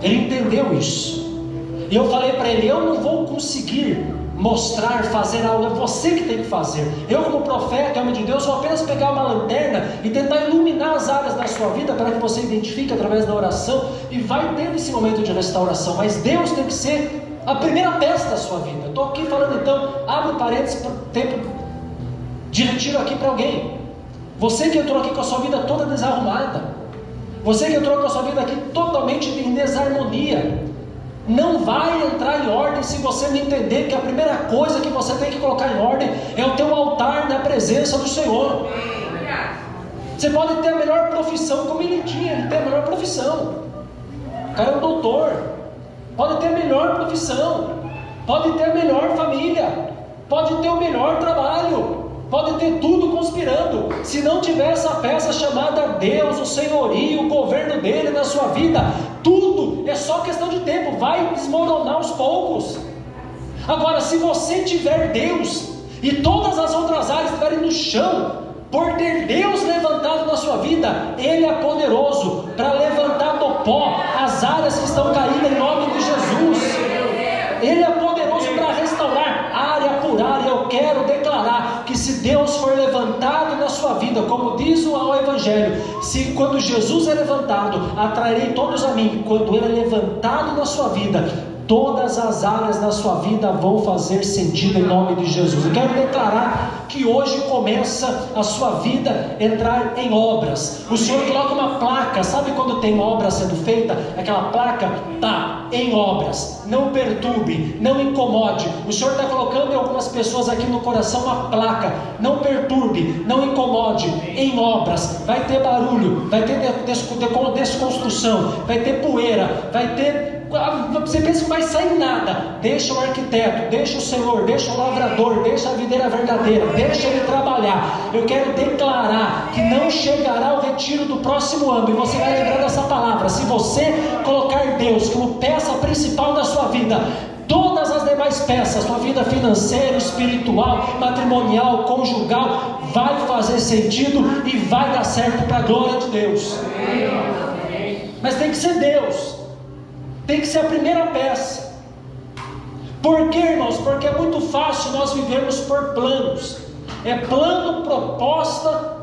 Ele entendeu isso. E eu falei para ele, eu não vou conseguir mostrar, fazer algo, é você que tem que fazer. Eu como profeta, homem de Deus, vou apenas pegar uma lanterna e tentar iluminar as áreas da sua vida, para que você identifique através da oração, e vai ter esse momento de restauração. Mas Deus tem que ser a primeira peça da sua vida. Estou aqui falando então, abre parênteses para tempo de retiro aqui para alguém. Você que entrou aqui com a sua vida toda desarrumada, você que entrou com a sua vida aqui totalmente em desarmonia, não vai entrar em ordem se você não entender que a primeira coisa que você tem que colocar em ordem é o teu altar na presença do Senhor. Você pode ter a melhor profissão, como ele tinha, ele tem a melhor profissão. O cara é um doutor, pode ter a melhor profissão, pode ter a melhor família, pode ter o melhor trabalho, pode ter tudo conspirando. Se não tiver essa peça chamada Deus, o senhorio, o governo dele na sua vida, tudo é só questão de tempo, vai desmoronar aos poucos. Agora, se você tiver Deus e todas as outras áreas estiverem no chão, por ter Deus levantado na sua vida, Ele é poderoso para levantar do pó as áreas que estão caídas em nome de Jesus. Ele é poderoso para restaurar área por área. Eu quero declarar que se Deus for levantado na sua vida, como diz o Evangelho, se quando Jesus é levantado, atrairei todos a mim. Quando Ele é levantado na sua vida, todas as áreas da sua vida vão fazer sentido em nome de Jesus. Eu quero declarar que hoje começa a sua vida entrar em obras. O Senhor coloca uma placa, sabe quando tem obra sendo feita? Aquela placa está em obras, não perturbe, não incomode. O Senhor está colocando em algumas pessoas aqui no coração uma placa, não perturbe, não incomode, em obras. Vai ter barulho, vai ter desconstrução, vai ter poeira, vai ter... Você pensa que vai sair nada. Deixa o arquiteto, deixa o Senhor, deixa o lavrador, deixa a videira verdadeira, deixa ele trabalhar. Eu quero declarar que não chegará o retiro do próximo ano, e você vai lembrar dessa palavra. Se você colocar Deus como peça principal da sua vida, todas as demais peças, sua vida financeira, espiritual, matrimonial, conjugal, vai fazer sentido e vai dar certo para a glória de Deus. Mas tem que ser Deus. Tem que ser a primeira peça. Por quê, irmãos? Porque é muito fácil nós vivermos por planos. É plano, proposta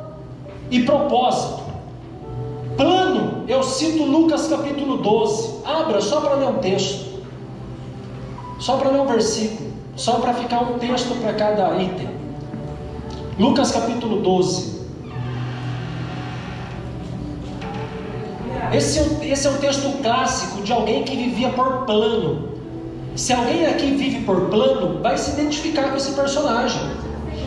e propósito. Plano, eu cito Lucas capítulo 12. Abra só para ler um texto, só para ler um versículo, só para ficar um texto para cada item. Lucas capítulo 12. Esse é um texto clássico de alguém que vivia por plano. Se alguém aqui vive por plano, vai se identificar com esse personagem.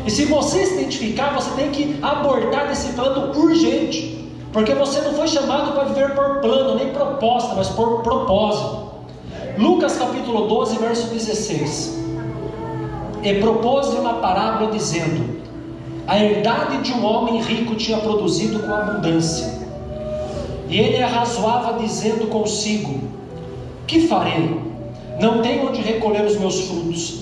E se você se identificar, você tem que abordar desse plano urgente, porque você não foi chamado para viver por plano, nem proposta, mas por propósito. Lucas capítulo 12, verso 16. E propôs-lhe uma parábola dizendo: a herdade de um homem rico tinha produzido com abundância. E ele arrazoava dizendo consigo: que farei? Não tenho onde recolher os meus frutos.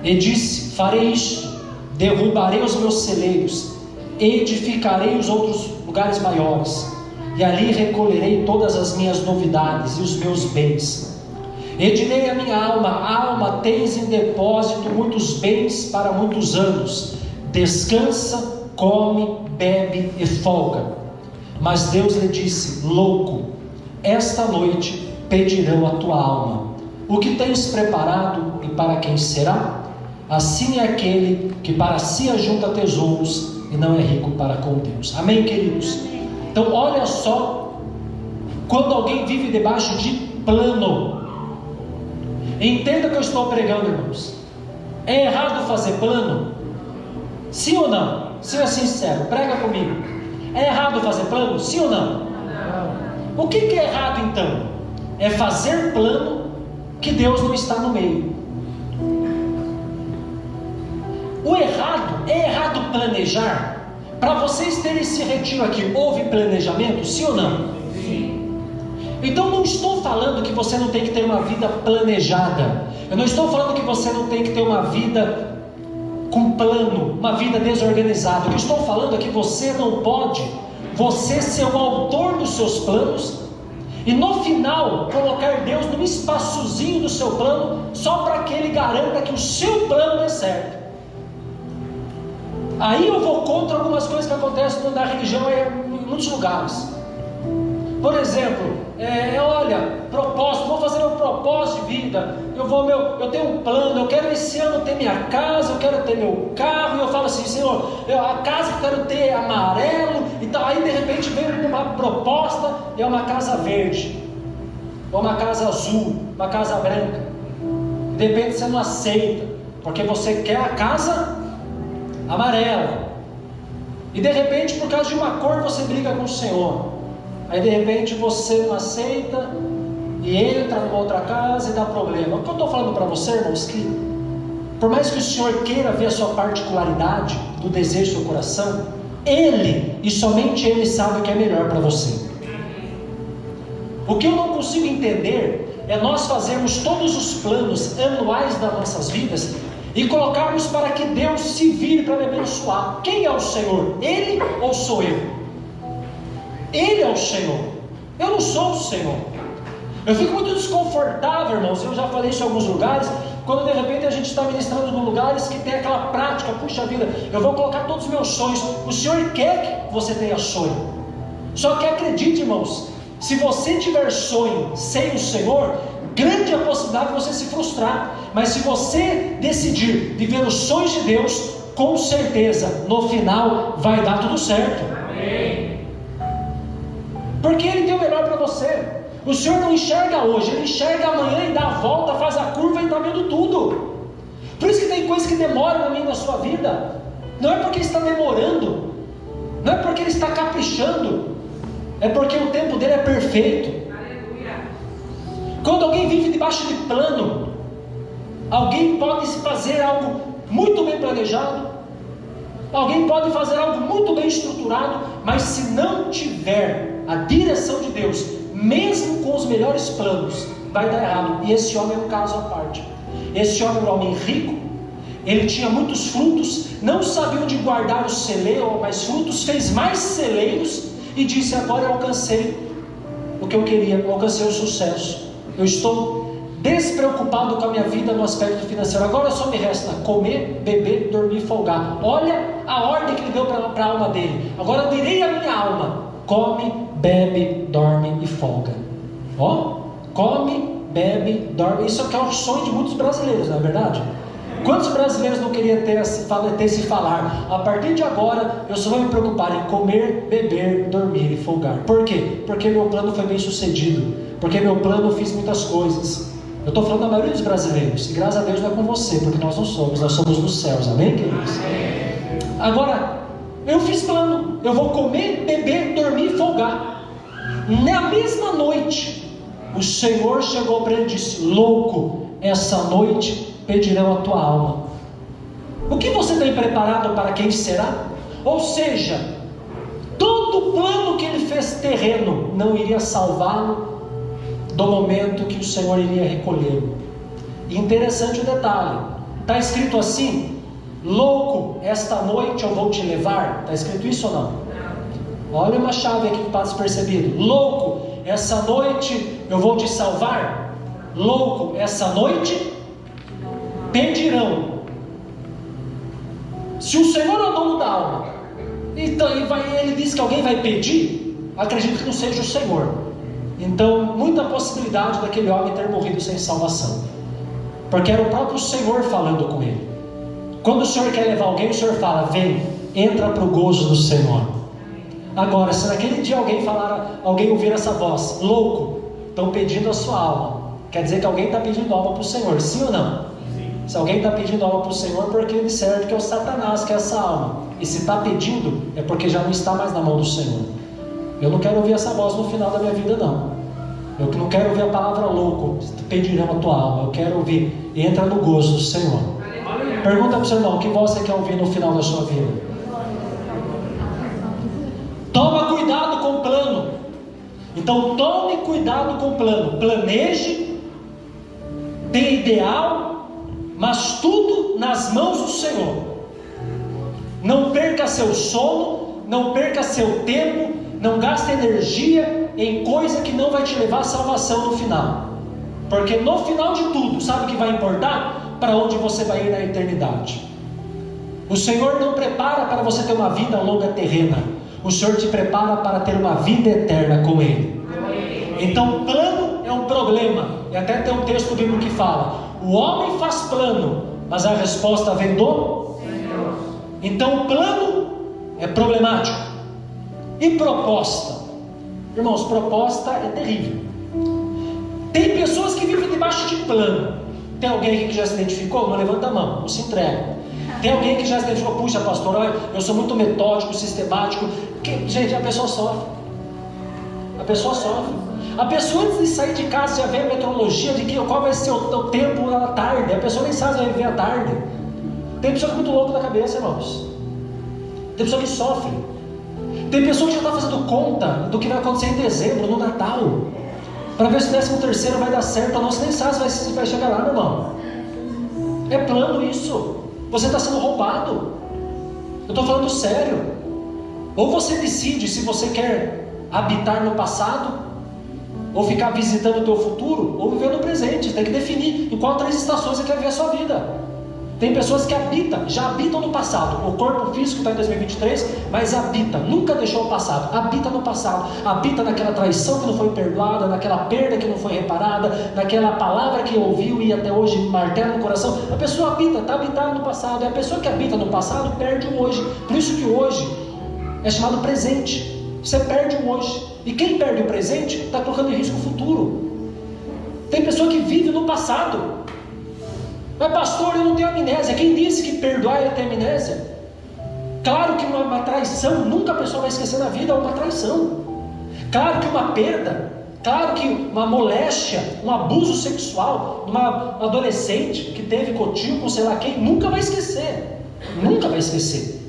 E disse: farei isto, derrubarei os meus celeiros, edificarei os outros lugares maiores, e ali recolherei todas as minhas novidades e os meus bens. E direi à minha alma: alma, tens em depósito muitos bens para muitos anos, descansa, come, bebe e folga. Mas Deus lhe disse: louco, esta noite pedirão a tua alma. O que tens preparado e para quem será? Assim é aquele que para si ajunta tesouros e não é rico para com Deus. Amém, queridos? Então olha só, quando alguém vive debaixo de plano, entenda que eu estou pregando, irmãos. É errado fazer plano? Sim ou não? Seja sincero, prega comigo. É errado fazer plano? Sim ou não? Não. O que é errado então? É fazer plano que Deus não está no meio. O errado, é errado planejar? Para vocês terem esse retiro aqui, houve planejamento? Sim ou não? Sim. Então não estou falando que você não tem que ter uma vida planejada. Eu não estou falando que você não tem que ter uma vida com plano, uma vida desorganizada. O que eu estou falando é que você não pode, você ser o autor dos seus planos, e no final colocar Deus num espaçozinho do seu plano, só para que Ele garanta que o seu plano dê certo. Aí eu vou contra algumas coisas que acontecem na religião em muitos lugares. Por exemplo, olha, propósito, vou fazer meu propósito de vida. Eu tenho um plano, eu quero esse ano ter minha casa, eu quero ter meu carro. E eu falo assim: Senhor, a casa que eu quero ter é amarelo. Então, aí de repente vem uma proposta, é uma casa verde, ou uma casa azul, uma casa branca. De repente você não aceita, porque você quer a casa amarela. E de repente, por causa de uma cor, você briga com o Senhor. Aí de repente você não aceita e entra numa outra casa e dá problema. O que eu estou falando para você, irmãos, que por mais que o Senhor queira ver a sua particularidade do desejo do seu coração, Ele e somente Ele sabe o que é melhor para você. O que eu não consigo entender é nós fazermos todos os planos anuais das nossas vidas e colocarmos para que Deus se vire para me abençoar. Quem é o Senhor? Ele ou sou eu? Ele é o Senhor, eu não sou o Senhor. Eu fico muito desconfortável, irmãos, eu já falei isso em alguns lugares, quando de repente a gente está ministrando em lugares que tem aquela prática: puxa vida, eu vou colocar todos os meus sonhos. O Senhor quer que você tenha sonho, só que acredite, irmãos, se você tiver sonho sem o Senhor, grande é a possibilidade de você se frustrar. Mas se você decidir viver os sonhos de Deus, com certeza no final vai dar tudo certo. Amém. Porque Ele tem o melhor para você. O Senhor não enxerga hoje, Ele enxerga amanhã e dá a volta, faz a curva e está vendo tudo. Por isso que tem coisas que demoram na minha e na sua vida. Não é porque Ele está demorando, não é porque Ele está caprichando, é porque o tempo dele é perfeito. Aleluia. Quando alguém vive debaixo de plano, alguém pode fazer algo muito bem planejado, alguém pode fazer algo muito bem estruturado, mas se não tiver a direção de Deus, mesmo com os melhores planos, vai dar errado. E esse homem é um caso à parte. Esse homem era um homem rico, ele tinha muitos frutos, não sabia onde guardar o celeiro ou mais frutos, fez mais celeiros e disse: agora eu alcancei o que eu queria, eu alcancei o sucesso, eu estou despreocupado com a minha vida no aspecto financeiro, agora só me resta comer, beber, dormir e folgar. Olha a ordem que ele deu para a alma dele: agora eu direi à minha alma: come, bebe, dorme e folga. Come, bebe, dorme. Isso é o sonho de muitos brasileiros, não é verdade? Quantos brasileiros não queriam ter esse falar: a partir de agora eu só vou me preocupar em comer, beber, dormir e folgar? Por quê? Porque meu plano foi bem sucedido, porque meu plano eu fiz muitas coisas. Eu estou falando da maioria dos brasileiros, e graças a Deus não é com você, porque nós não somos, nós somos dos céus, amém, queridos? Agora, eu fiz plano, eu vou comer, beber, dormir e folgar. Na mesma noite, o Senhor chegou para ele e disse: louco, essa noite pedirão a tua alma. O que você tem preparado para quem será? Ou seja, todo o plano que ele fez terreno não iria salvá-lo do momento que o Senhor iria recolhê-lo. E interessante o detalhe, está escrito assim: louco, esta noite eu vou te levar. Está escrito isso ou não? Olha uma chave aqui que passa despercebido. Louco, essa noite eu vou te salvar. Louco, essa noite pedirão. Se o Senhor é o dono da alma, então ele diz que alguém vai pedir, acredito que não seja o Senhor. Então, muita possibilidade daquele homem ter morrido sem salvação, porque era o próprio Senhor falando com ele. Quando o Senhor quer levar alguém, o Senhor fala: vem, entra para o gozo do Senhor. Agora, se naquele dia alguém ouvir essa voz: louco, estão pedindo a sua alma, quer dizer que alguém está pedindo alma para o Senhor, sim ou não? Sim. Se alguém está pedindo alma para o Senhor, porque ele serve que é o Satanás, que é essa alma. E se está pedindo, é porque já não está mais na mão do Senhor. Eu não quero ouvir essa voz no final da minha vida, não. Eu não quero ouvir a palavra louco, pedirão a tua alma. Eu quero ouvir: entra no gozo do Senhor. Pergunta para o seu irmão: que voz você quer ouvir no final da sua vida? Toma cuidado com o plano. Então tome cuidado com o plano. Planeje, tenha ideal, mas tudo nas mãos do Senhor. Não perca seu sono, não perca seu tempo, não gaste energia em coisa que não vai te levar à salvação no final. Porque no final de tudo, sabe o que vai importar? Para onde você vai ir na eternidade. O Senhor não prepara para você ter uma vida longa terrena. O Senhor te prepara para ter uma vida eterna com Ele. Então plano é um problema. E até tem um texto bíblico que fala: o homem faz plano, mas a resposta vem do Senhor. Então o plano é problemático. E proposta? Irmãos, proposta é terrível. Tem pessoas que vivem debaixo de plano. Tem alguém aqui que já se identificou? Não levanta a mão, não se entrega. Tem alguém que já se identificou: puxa, pastor, eu sou muito metódico, sistemático. Gente, a pessoa sofre. A pessoa sofre. A pessoa, antes de sair de casa, já vê a meteorologia de qual vai ser o tempo à tarde. A pessoa nem sabe se vai viver à tarde. Tem pessoa que é muito louca da cabeça, irmãos. Tem pessoa que sofre. Tem pessoa que já está fazendo conta do que vai acontecer em dezembro, no Natal, para ver se o 13º vai dar certo ou não. Você nem sabe se vai chegar lá, meu irmão. É plano isso. Você está sendo roubado. Eu estou falando sério. Ou você decide se você quer habitar no passado, ou ficar visitando o teu futuro, ou viver no presente. Você tem que definir em qual 3 estações você quer viver a sua vida. Tem pessoas que já habitam no passado. O corpo físico está em 2023, mas habita, nunca deixou o passado. Habita no passado, habita naquela traição que não foi perdoada, naquela perda que não foi reparada, naquela palavra que ouviu e até hoje martela no coração. A pessoa habita, está habitando no passado. E a pessoa que habita no passado perde o hoje. Por isso que o hoje é chamado presente. Você perde o hoje. E quem perde o presente está colocando em risco o futuro. Tem pessoa que vive no passado. Mas pastor, eu não tenho amnésia. Quem disse que perdoar é ter amnésia? Claro que uma traição, nunca a pessoa vai esquecer na vida uma traição. Claro que uma perda, claro que uma moléstia, um abuso sexual, uma adolescente que teve cotinho com sei lá quem, nunca vai esquecer. Nunca vai esquecer.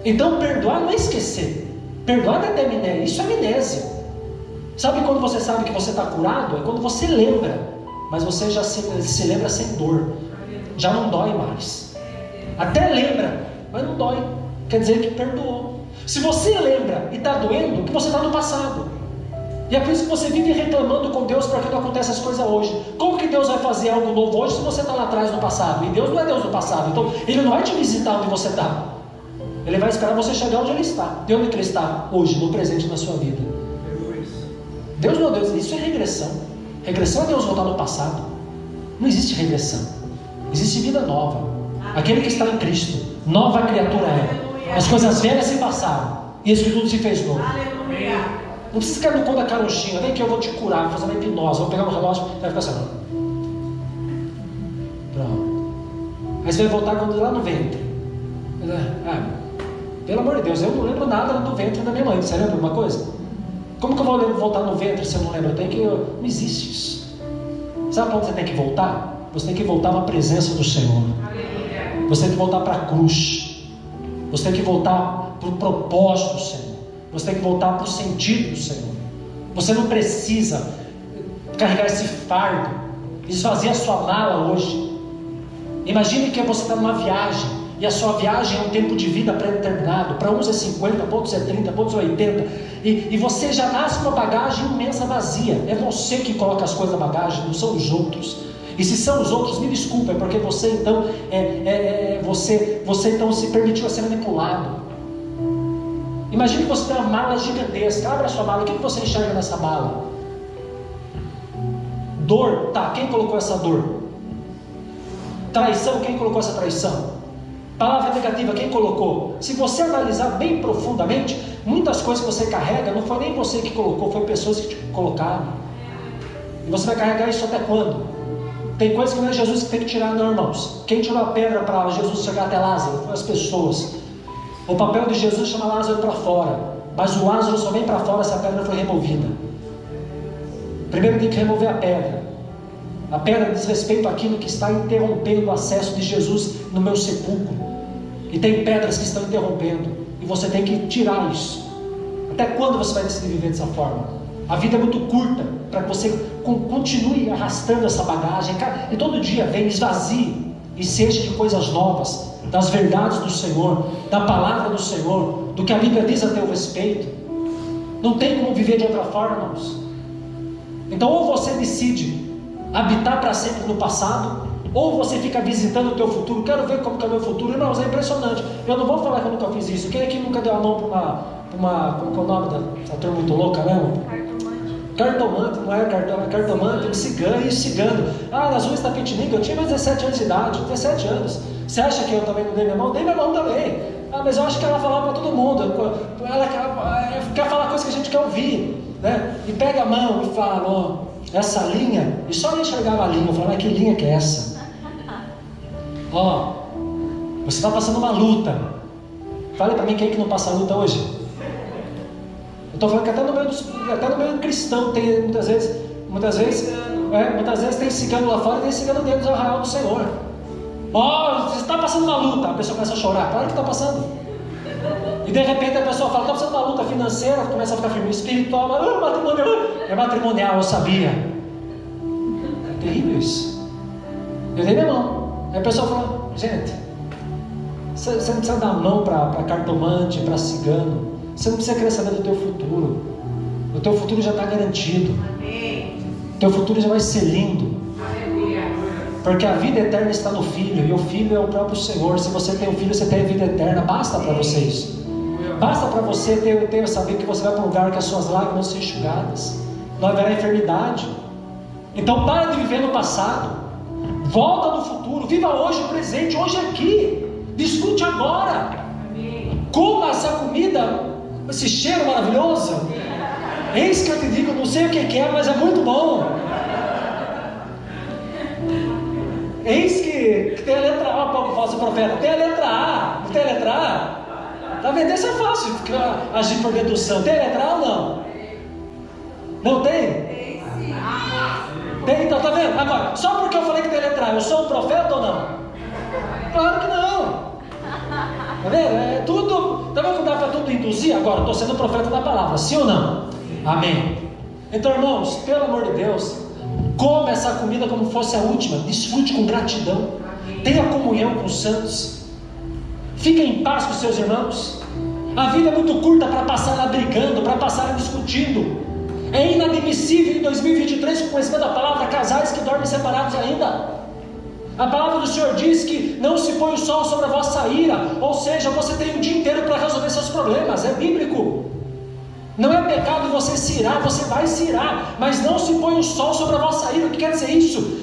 Então perdoar não é esquecer. Perdoar não é ter amnésia, isso é amnésia. Sabe quando você sabe que você está curado? É quando você lembra, mas você já se lembra sem dor. Já não dói mais. Até lembra, mas não dói. Quer dizer que perdoou. Se você lembra e está doendo, que você está no passado. E é por isso que você vive reclamando com Deus para que não aconteça as coisas hoje. Como que Deus vai fazer algo novo hoje se você está lá atrás no passado? E Deus não é Deus do passado. Então Ele não vai te visitar onde você está. Ele vai esperar você chegar onde Ele está. E onde Ele está hoje, no presente da sua vida. Deus não é Deus. Isso é regressão. Regressão é Deus voltar no passado. Não existe regressão. Existe vida nova. Aquele que está em Cristo, nova criatura é. As coisas velhas se passaram, e isso tudo se fez novo. Não precisa ficar no conto da caronchinha. Vem que eu vou te curar, vou fazer uma hipnose, vou pegar um relógio, vai ficar assim. Pronto. Aí você vai voltar quando lá no ventre. Pelo amor de Deus, eu não lembro nada do ventre da minha mãe. Você lembra alguma coisa? Como que eu vou voltar no ventre se eu não lembro? Não existe isso. Sabe para onde você tem que voltar? Você tem que voltar na presença do Senhor. Você tem que voltar para a cruz. Você tem que voltar para o propósito do Senhor. Você tem que voltar para o sentido do Senhor. Você não precisa carregar esse fardo, esvaziar a sua mala hoje. Imagine que você está numa viagem, e a sua viagem é um tempo de vida pré-determinado. Para uns é 50, para outros é 30, para outros é 80. E você já nasce com uma bagagem imensa vazia. É você que coloca as coisas na bagagem, não são os outros. E se são os outros, me desculpa, é porque você então você então se permitiu a ser manipulado. Imagine que você tem uma mala gigantesca. Abre a sua mala, o que você enxerga nessa mala? Dor, tá, quem colocou essa dor? Traição, quem colocou essa traição? Palavra negativa, quem colocou? Se você analisar bem profundamente, muitas coisas que você carrega, não foi nem você que colocou, foi pessoas que te colocaram. E você vai carregar isso até quando? Tem coisas que não é Jesus que tem que tirar, não, irmãos. Quem tirou a pedra para Jesus chegar até Lázaro? Foi as pessoas. O papel de Jesus chama Lázaro para fora, mas o Lázaro só vem para fora se a pedra foi removida. Primeiro tem que remover a pedra. A pedra diz respeito àquilo que está interrompendo o acesso de Jesus no meu sepulcro. E tem pedras que estão interrompendo, e você tem que tirar isso. Até quando você vai decidir viver dessa forma? A vida é muito curta para que você continue arrastando essa bagagem, e todo dia vem, esvazie e seja de coisas novas, das verdades do Senhor, da palavra do Senhor, do que a Bíblia diz a teu respeito. Não tem como viver de outra forma, irmãos. Então, ou você decide habitar para sempre no passado, ou você fica visitando o teu futuro. Quero ver como que é o meu futuro. Irmãos, é impressionante. Eu não vou falar que eu nunca fiz isso. Quem aqui nunca deu a mão para uma como que é o nome da turma muito louca, né? Cartomante, não é cartomante, um cigano. Nas ruas da Pitiniga, eu tinha mais 17 anos de idade, 17 anos. Você acha que eu também não dei minha mão? Dei minha mão também. Mas eu acho que ela falava para todo mundo. Ela quer falar coisas que a gente quer ouvir, né? E pega a mão e fala, essa linha, e só eu enxergava a linha. Eu falava, que linha que é essa? Você está passando uma luta. Fale para mim quem que não passa luta hoje. Eu estou falando que até no meio cristão tem muitas vezes tem cigano lá fora e tem cigano dentro do arraial do Senhor. Você está passando uma luta. A pessoa começa a chorar. Claro que está passando. E de repente a pessoa fala, está passando uma luta financeira, começa a ficar firme, espiritual, é matrimonial, eu sabia. É terrível isso. Eu dei minha mão. Aí a pessoa fala, gente, você não precisa dar a mão para cartomante, para cigano. Você não precisa querer saber do teu futuro. O teu futuro já está garantido. O teu futuro já vai ser lindo. Porque a vida eterna está no Filho, e o Filho é o próprio Senhor. Se você tem um Filho, você tem a vida eterna. Basta para você isso. Basta para você saber que você vai para um lugar que as suas lágrimas vão ser enxugadas. Não haverá enfermidade. Então para de viver no passado. Volta no futuro. Viva hoje o presente, hoje aqui. Desfrute agora. Coma essa comida, esse cheiro maravilhoso. Eis que eu te digo, não sei o que é, mas é muito bom. Eis que tem a letra A, pouco falso profeta. Tem a letra A, não tem a letra A? Tá vendo? Isso é fácil agir por dedução. Tem a letra A ou não? Não tem? Tem, então, tá vendo? Agora, só porque eu falei que tem a letra A, eu sou um profeta ou não? Claro que não. Tá vendo? É tudo. Tá vendo que dá para tudo induzir? Agora, estou sendo profeta da palavra, sim ou não? Amém. Então, irmãos, pelo amor de Deus, coma essa comida como fosse a última. Desfrute com gratidão. Tenha comunhão com os santos. Fique em paz com seus irmãos. A vida é muito curta para passar lá brigando, para passar lá discutindo. É inadmissível em 2023, com o conhecimento da palavra, casais que dormem separados ainda. A palavra do Senhor diz que não se põe o sol sobre a vossa ira. Ou seja, você tem um dia inteiro para resolver seus problemas. É bíblico. Não é pecado você se irar, você vai se irar, mas não se põe o sol sobre a vossa ira. O que quer dizer isso?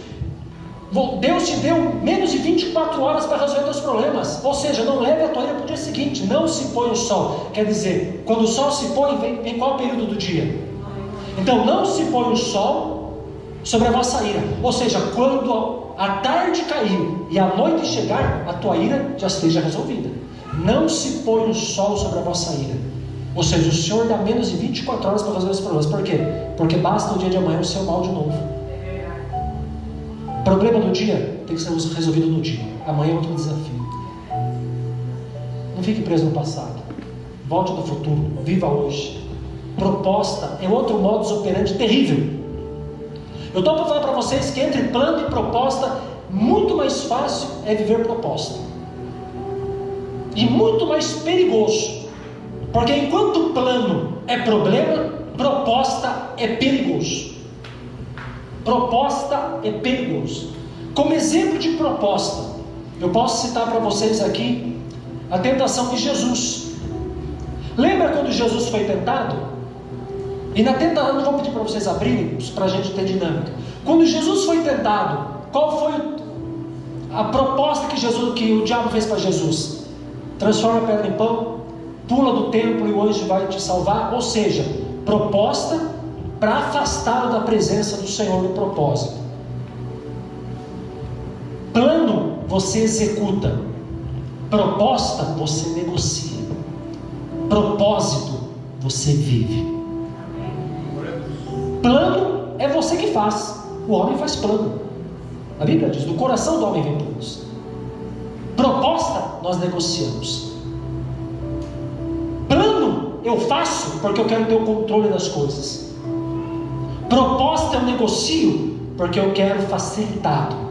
Deus te deu menos de 24 horas para resolver seus problemas. Ou seja, não leve a tua ira para o dia seguinte. Não se põe o sol. Quer dizer, quando o sol se põe, vem qual período do dia? Então não se põe o sol sobre a vossa ira. Ou seja, quando a tarde cair e a noite chegar, a tua ira já esteja resolvida. Não se põe o sol sobre a vossa ira. Ou seja, o Senhor dá menos de 24 horas para resolver os problemas. Por quê? Porque basta o dia de amanhã o seu mal de novo. O problema do dia tem que ser resolvido no dia. Amanhã é outro desafio. Não fique preso no passado. Volte no futuro. Viva hoje. Proposta é outro modus operandi terrível. Eu estou para falar para vocês que entre plano e proposta, muito mais fácil é viver proposta. E muito mais perigoso. Porque enquanto plano é problema, proposta é perigoso. Proposta é perigoso. Como exemplo de proposta, eu posso citar para vocês aqui a tentação de Jesus. Lembra quando Jesus foi tentado? E na tentação, não vou pedir para vocês abrirem, para a gente ter dinâmica. Quando Jesus foi tentado, qual foi a proposta que o diabo fez para Jesus? Transforma a pedra em pão, pula do templo e o anjo vai te salvar. Ou seja, proposta para afastá-lo da presença do Senhor no propósito. Plano você executa, proposta você negocia, propósito você vive. Plano é você que faz, o homem faz plano. A Bíblia diz: do coração do homem vem planos. Proposta nós negociamos. Plano eu faço porque eu quero ter o controle das coisas. Proposta eu negocio porque eu quero facilitado.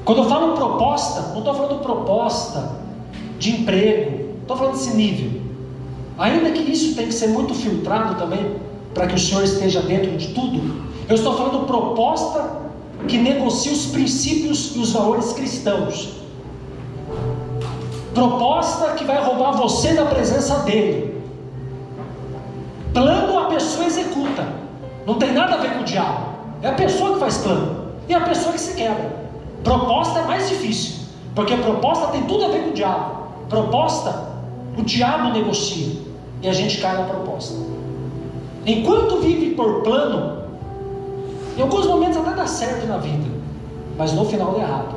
Quando eu falo proposta, não estou falando proposta de emprego, estou falando desse nível. Ainda que isso tenha que ser muito filtrado também, para que o Senhor esteja dentro de tudo, eu estou falando proposta que negocia os princípios e os valores cristãos. Proposta que vai roubar você da presença dele. Plano a pessoa executa, não tem nada a ver com o diabo, é a pessoa que faz plano, e a pessoa que se quebra. Proposta é mais difícil, porque proposta tem tudo a ver com o diabo. Proposta, o diabo negocia, e a gente cai na proposta. Enquanto vive por plano, em alguns momentos até dá certo na vida, mas no final dá errado.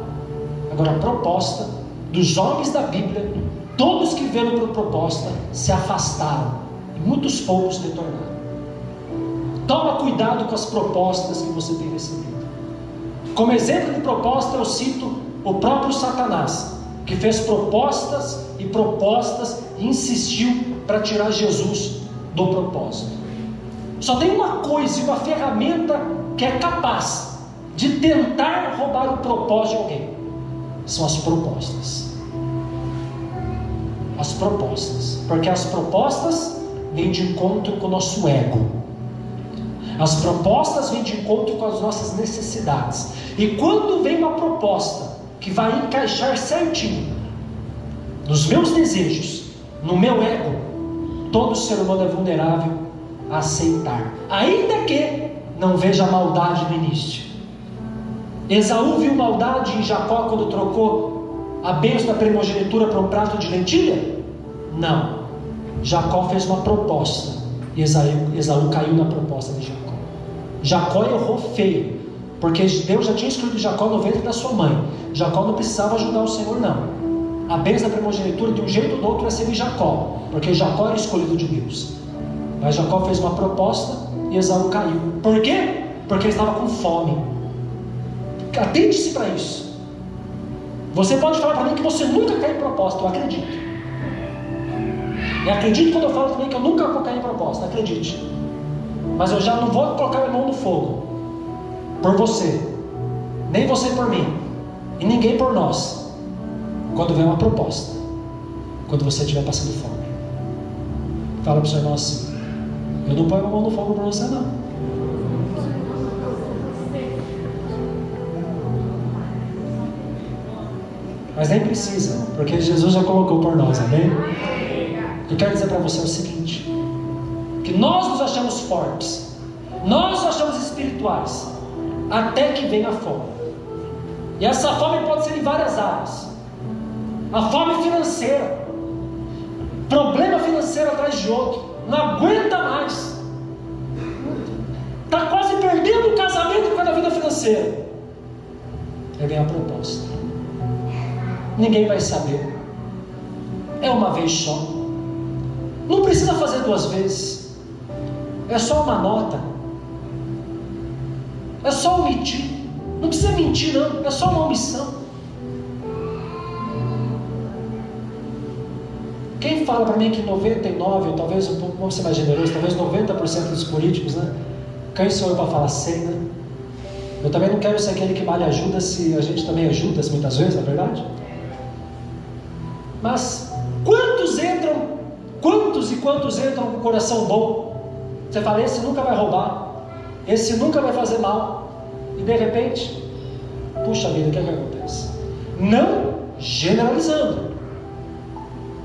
Agora a proposta dos homens da Bíblia, todos que viveram por proposta, se afastaram, e muitos poucos retornaram. Toma cuidado com as propostas que você tem recebido. Como exemplo de proposta eu cito o próprio Satanás, que fez propostas e insistiu para tirar Jesus do propósito. Só tem uma coisa, uma ferramenta que é capaz de tentar roubar o propósito de alguém: são as propostas. As propostas, porque as propostas vêm de encontro com o nosso ego. As propostas vêm de encontro com as nossas necessidades. E quando vem uma proposta que vai encaixar certinho nos meus desejos, no meu ego, todo ser humano é vulnerável a aceitar, ainda que não veja maldade no início. Esaú viu maldade em Jacó quando trocou a bênção da primogenitura por um prato de lentilha? Não. Jacó fez uma proposta e Esaú caiu na proposta de Jacó. Jacó errou feio, porque Deus já tinha escolhido Jacó no ventre da sua mãe. Jacó não precisava ajudar o Senhor, não. A bênção da primogenitura, de um jeito ou do outro, recebeu Jacó, porque Jacó era escolhido de Deus. Mas Jacó fez uma proposta e Esaú caiu. Por quê? Porque ele estava com fome. Atente-se para isso. Você pode falar para mim que você nunca cai em proposta, eu acredito. E acredito quando eu falo também que eu nunca vou cair em proposta, acredite. Mas eu já não vou colocar minha mão no fogo por você, nem você por mim, e ninguém por nós, quando vem uma proposta, quando você estiver passando fome. Fala para o seu irmão assim: eu não ponho a mão no fogo por você, não. Mas nem precisa, porque Jesus já colocou por nós, amém? Eu quero dizer para você o seguinte: que nós nos achamos fortes, nós nos achamos espirituais, até que venha a fome. E essa fome pode ser em várias áreas. A fome financeira, problema financeiro atrás de outro, não aguenta mais, está quase perdendo o casamento por causa da vida financeira. Aí vem a proposta. Ninguém vai saber, é uma vez só, não precisa fazer 2 vezes, é só uma nota, é só omitir, não precisa mentir não, é só uma omissão. Quem fala para mim que 99, ou talvez um pouco, vamos ser mais generosos, talvez 90% dos políticos, né? Quem sou eu para falar 100, né? Eu também não quero ser aquele que mal ajuda se a gente também ajuda muitas vezes, não é verdade? Mas quantos e quantos entram com o coração bom? Você fala: esse nunca vai roubar, esse nunca vai fazer mal, e de repente Puxa vida, o que é que acontece? Não generalizando,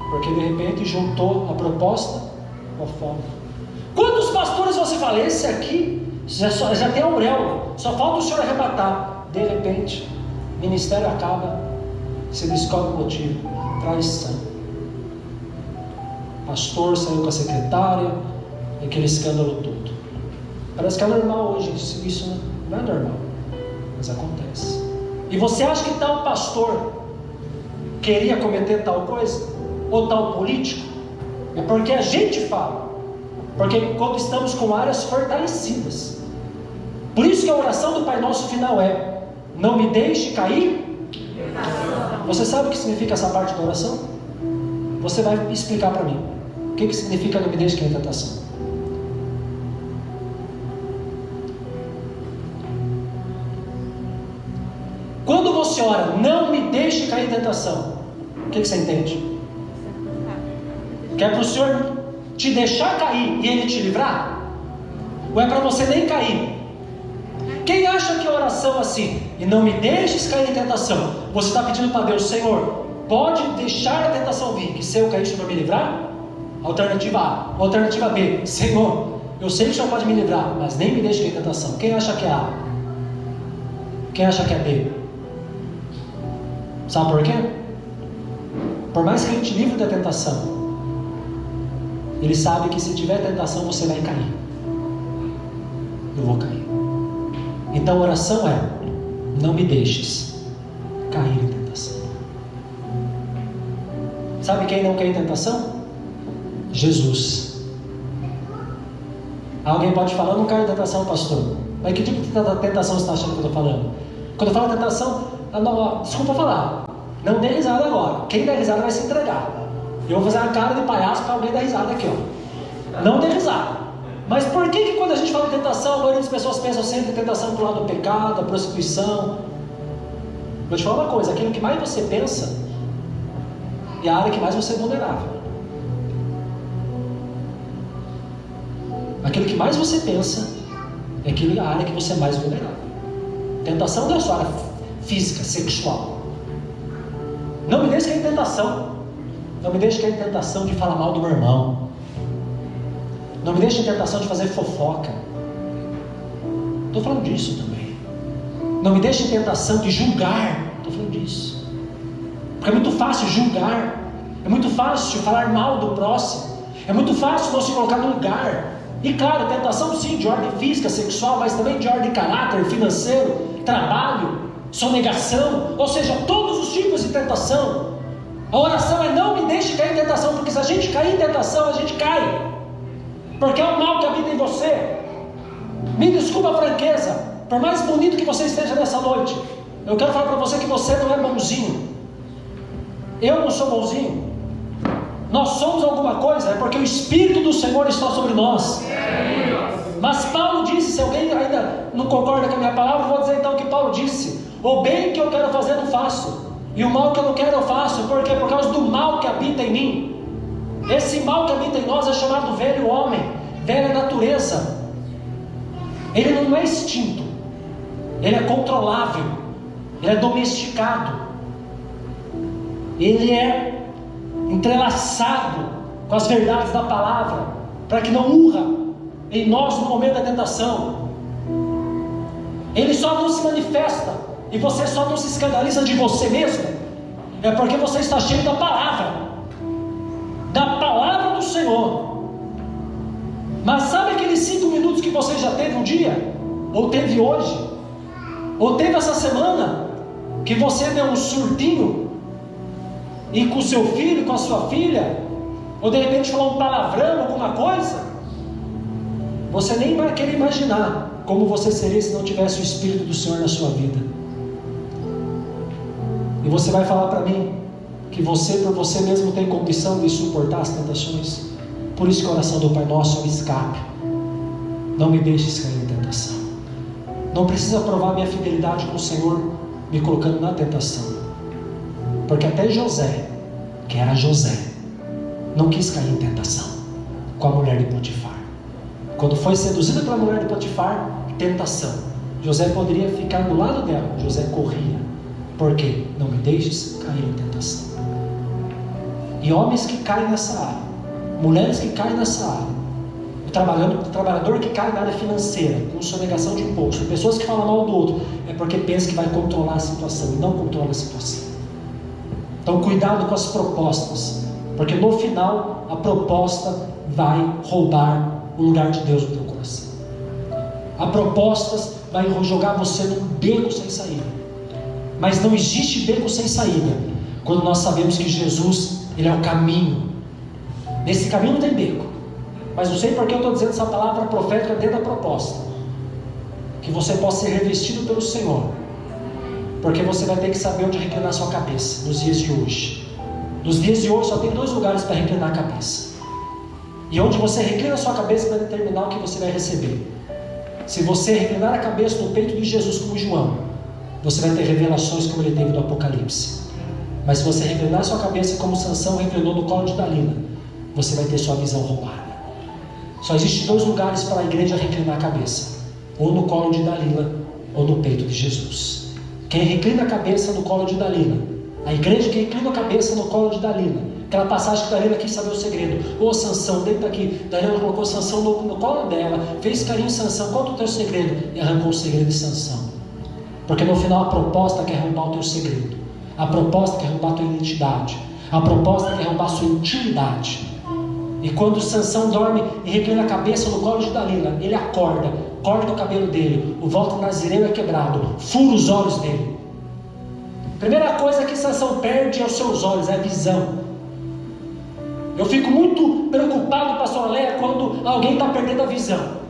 porque de repente juntou a proposta com a forma. Quantos pastores você fala, esse aqui já tem a auréola, só falta o senhor arrebatar. De repente, o ministério acaba, se descobre o motivo: traição. Pastor saiu com a secretária, aquele escândalo todo. Parece que é normal hoje, isso não é normal, mas acontece. E você acha que tal pastor queria cometer tal coisa? Ou tal político? É porque a gente fala. Porque quando estamos com áreas fortalecidas. Por isso que a oração do Pai Nosso final é: não me deixe cair. Você sabe o que significa essa parte da oração? Você vai explicar para mim. O que significa não me deixe cair em tentação? Quando você ora, não me deixe cair em tentação, o que você entende? Que é para o Senhor te deixar cair e Ele te livrar? Ou é para você nem cair? Quem acha que a oração assim, e não me deixes cair em tentação, você está pedindo para Deus: Senhor, pode deixar a tentação vir, que se eu cair, o Senhor vai me livrar? Alternativa A. Alternativa B: Senhor, eu sei que o Senhor pode me livrar, mas nem me deixe cair em tentação. Quem acha que é A? Quem acha que é B? Sabe por quê? Por mais que Ele te livre da tentação, Ele sabe que se tiver tentação você vai cair. Eu vou cair. Então a oração é: não me deixes cair em tentação. Sabe quem não quer em tentação? Jesus. Alguém pode falar: eu não caio em tentação, pastor. Mas que tipo de tentação você está achando que eu estou falando? Quando eu falo tentação, desculpa falar, não dê risada agora. Quem der risada vai se entregar. Eu vou fazer uma cara de palhaço para alguém dar risada aqui, ó. Não dê risada. Mas por que quando a gente fala de tentação, a maioria das pessoas pensam sempre em tentação do lado do pecado, da prostituição? Vou te falar uma coisa: aquilo que mais você pensa é a área que mais você é vulnerável. Aquilo que mais você pensa é a área que você é mais vulnerável. Tentação não é só área física, sexual. Não me deixe cair em tentação. Não me deixe cair em tentação de falar mal do meu irmão. Não me deixe em tentação de fazer fofoca. Estou falando disso também. Não me deixe em tentação de julgar. Estou falando disso. Porque é muito fácil julgar. É muito fácil falar mal do próximo. É muito fácil não se colocar no lugar. E claro, tentação sim, de ordem física, sexual, mas também de ordem de caráter, financeiro, trabalho, sonegação, ou seja, todos os tipos de tentação. A oração é: não me deixe cair em tentação, porque se a gente cair em tentação, a gente cai. Porque é o mal que habita em você. Me desculpa a franqueza, por mais bonito que você esteja nessa noite, eu quero falar para você que você não é bonzinho. Eu não sou bonzinho. Nós somos alguma coisa, é porque o Espírito do Senhor está sobre nós. Mas Paulo disse, se alguém ainda não concorda com a minha palavra, eu vou dizer então o que Paulo disse: o bem que eu quero fazer não faço, e o mal que eu não quero eu faço. Por quê? Por causa do mal que habita em mim. Esse mal que habita em nós é chamado velho homem, velha natureza. Ele não é extinto, ele é controlável, ele é domesticado, ele é entrelaçado com as verdades da palavra, para que não urra em nós no momento da tentação. Ele só não se manifesta e você só não se escandaliza de você mesmo, é porque você está cheio da palavra do Senhor. Mas sabe aqueles 5 minutos que você já teve um dia, ou teve hoje, ou teve essa semana, que você deu um surtinho, e com seu filho, com a sua filha, ou de repente falou um palavrão, alguma coisa? Você nem vai querer imaginar como você seria se não tivesse o Espírito do Senhor na sua vida. E você vai falar para mim que você, por você mesmo, tem condição de suportar as tentações. Por isso que a oração do Pai Nosso é um escape. Não me deixes cair em tentação. Não precisa provar minha fidelidade com o Senhor me colocando na tentação. Porque até José, que era José, não quis cair em tentação com a mulher de Potifar. Quando foi seduzido pela mulher de Potifar, tentação. José poderia ficar do lado dela. José corria. Por quê? Não me deixes cair em tentação. E homens que caem nessa área, mulheres que caem nessa área, o trabalhador que cai na área financeira, com sonegação de imposto, pessoas que falam mal do outro, é porque pensa que vai controlar a situação e não controla a situação. Então cuidado com as propostas, porque no final a proposta vai roubar o lugar de Deus no teu coração. A proposta vai jogar você num beco sem saída. Mas não existe beco sem saída quando nós sabemos que Jesus, Ele é o caminho. Nesse caminho não tem beco. Mas não sei porque eu estou dizendo essa palavra profética dentro da proposta. Que você possa ser revestido pelo Senhor. Porque você vai ter que saber onde reclinar sua cabeça nos dias de hoje. Nos dias de hoje só tem 2 lugares para reclinar a cabeça. E onde você reclina a sua cabeça vai determinar o que você vai receber. Se você reclinar a cabeça no peito de Jesus como João, você vai ter revelações como ele teve do Apocalipse. Mas se você reclinar a sua cabeça como Sansão reclinou no colo de Dalila, você vai ter sua visão roubada. Só existem 2 lugares para a igreja reclinar a cabeça: ou no colo de Dalila, ou no peito de Jesus. Quem reclina a cabeça no colo de Dalila, a igreja que reclina a cabeça no colo de Dalila, aquela passagem que Dalila quis saber o segredo. Ô Sansão, deita aqui. Dalila colocou Sansão no colo dela, fez carinho em Sansão, conta o teu segredo, e arrancou o segredo de Sansão. Porque no final a proposta quer roubar o teu segredo, a proposta quer roubar a tua identidade, a proposta quer roubar a sua intimidade. E quando Sansão dorme e reclina a cabeça no colo de Dalila, ele acorda, corta o cabelo dele, o voto nazireu é quebrado, fura os olhos dele. Primeira coisa que Sansão perde é os seus olhos, é a visão. Eu fico muito preocupado, pastor Léa, quando alguém está perdendo a visão.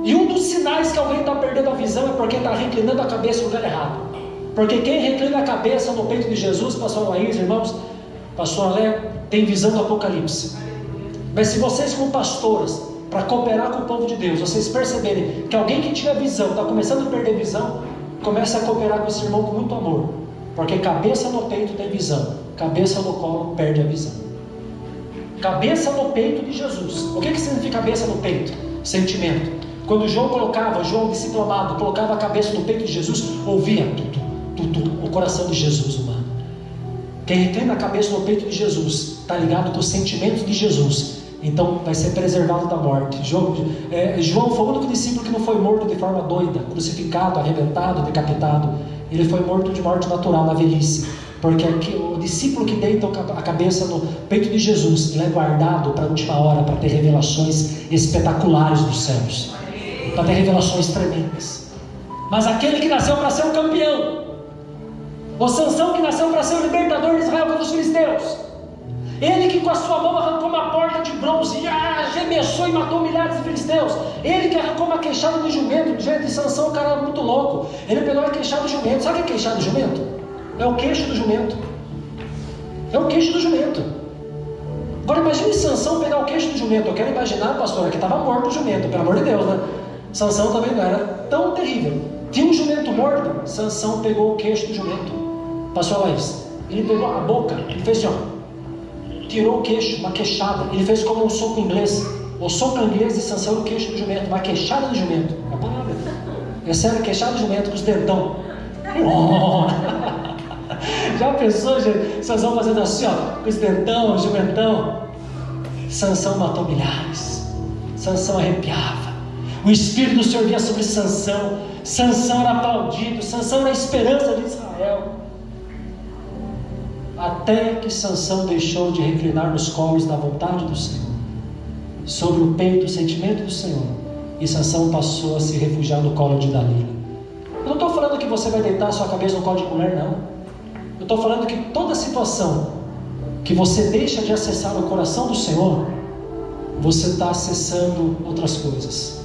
E um dos sinais que alguém está perdendo a visão é porque está reclinando a cabeça no lugar errado. Porque quem reclina a cabeça no peito de Jesus, pastor Laís, irmãos, pastor Léa, tem visão do Apocalipse. Mas se vocês como pastoras, para cooperar com o povo de Deus, vocês perceberem que alguém que tinha visão, está começando a perder visão, comece a cooperar com esse irmão com muito amor. Porque cabeça no peito tem visão, cabeça no colo perde a visão. Cabeça no peito de Jesus. O que significa cabeça no peito? Sentimento. Quando João discípulo amado, colocava a cabeça no peito de Jesus, ouvia o coração de Jesus humano. Quem reclina a cabeça no peito de Jesus, está ligado com os sentimentos de Jesus, então vai ser preservado da morte. João foi o único discípulo que não foi morto de forma doida, crucificado, arrebentado, decapitado. Ele foi morto de morte natural na velhice. Porque o discípulo que deita a cabeça no peito de Jesus, ele é guardado para a última hora, para ter revelações espetaculares dos céus, para ter revelações tremendas. Mas aquele que nasceu para ser um campeão, o Sansão que nasceu para ser o libertador de Israel contra os filisteus, ele que com a sua mão arrancou uma porta de bronze e arremessou e matou milhares de filisteus, ele que arrancou uma queixada de jumento. Gente, Sansão, o cara era muito louco, ele pegou uma queixada de jumento. Sabe o que é queixada de jumento? É o queixo do jumento. É o queixo do jumento. Agora imagine Sansão pegar o queixo do jumento. Eu quero imaginar, pastor, que estava morto o jumento, pelo amor de Deus, né? Sansão também não era tão terrível. Tinha um jumento morto, Sansão pegou o queixo do jumento. Pastor Laís, ele pegou a boca, ele fez assim, ó, tirou o queixo, uma queixada. Ele fez como um soco inglês. O soco inglês de Sansão era o queixo do jumento, uma queixada do jumento. É a palavra. É sério, queixada do jumento com os dentão. Já pensou, gente? Sansão fazendo assim, ó, com os dentão, o jumentão. Sansão matou milhares. Sansão arrepiava. O Espírito do Senhor vinha sobre Sansão. Sansão era aplaudido. Sansão era a esperança de Israel. Até que Sansão deixou de reclinar nos colos da vontade do Senhor, sobre o peito o sentimento do Senhor, e Sansão passou a se refugiar no colo de Dalila. Eu não estou falando que você vai deitar a sua cabeça no colo de mulher, não. Eu estou falando que toda situação que você deixa de acessar o coração do Senhor, você está acessando outras coisas.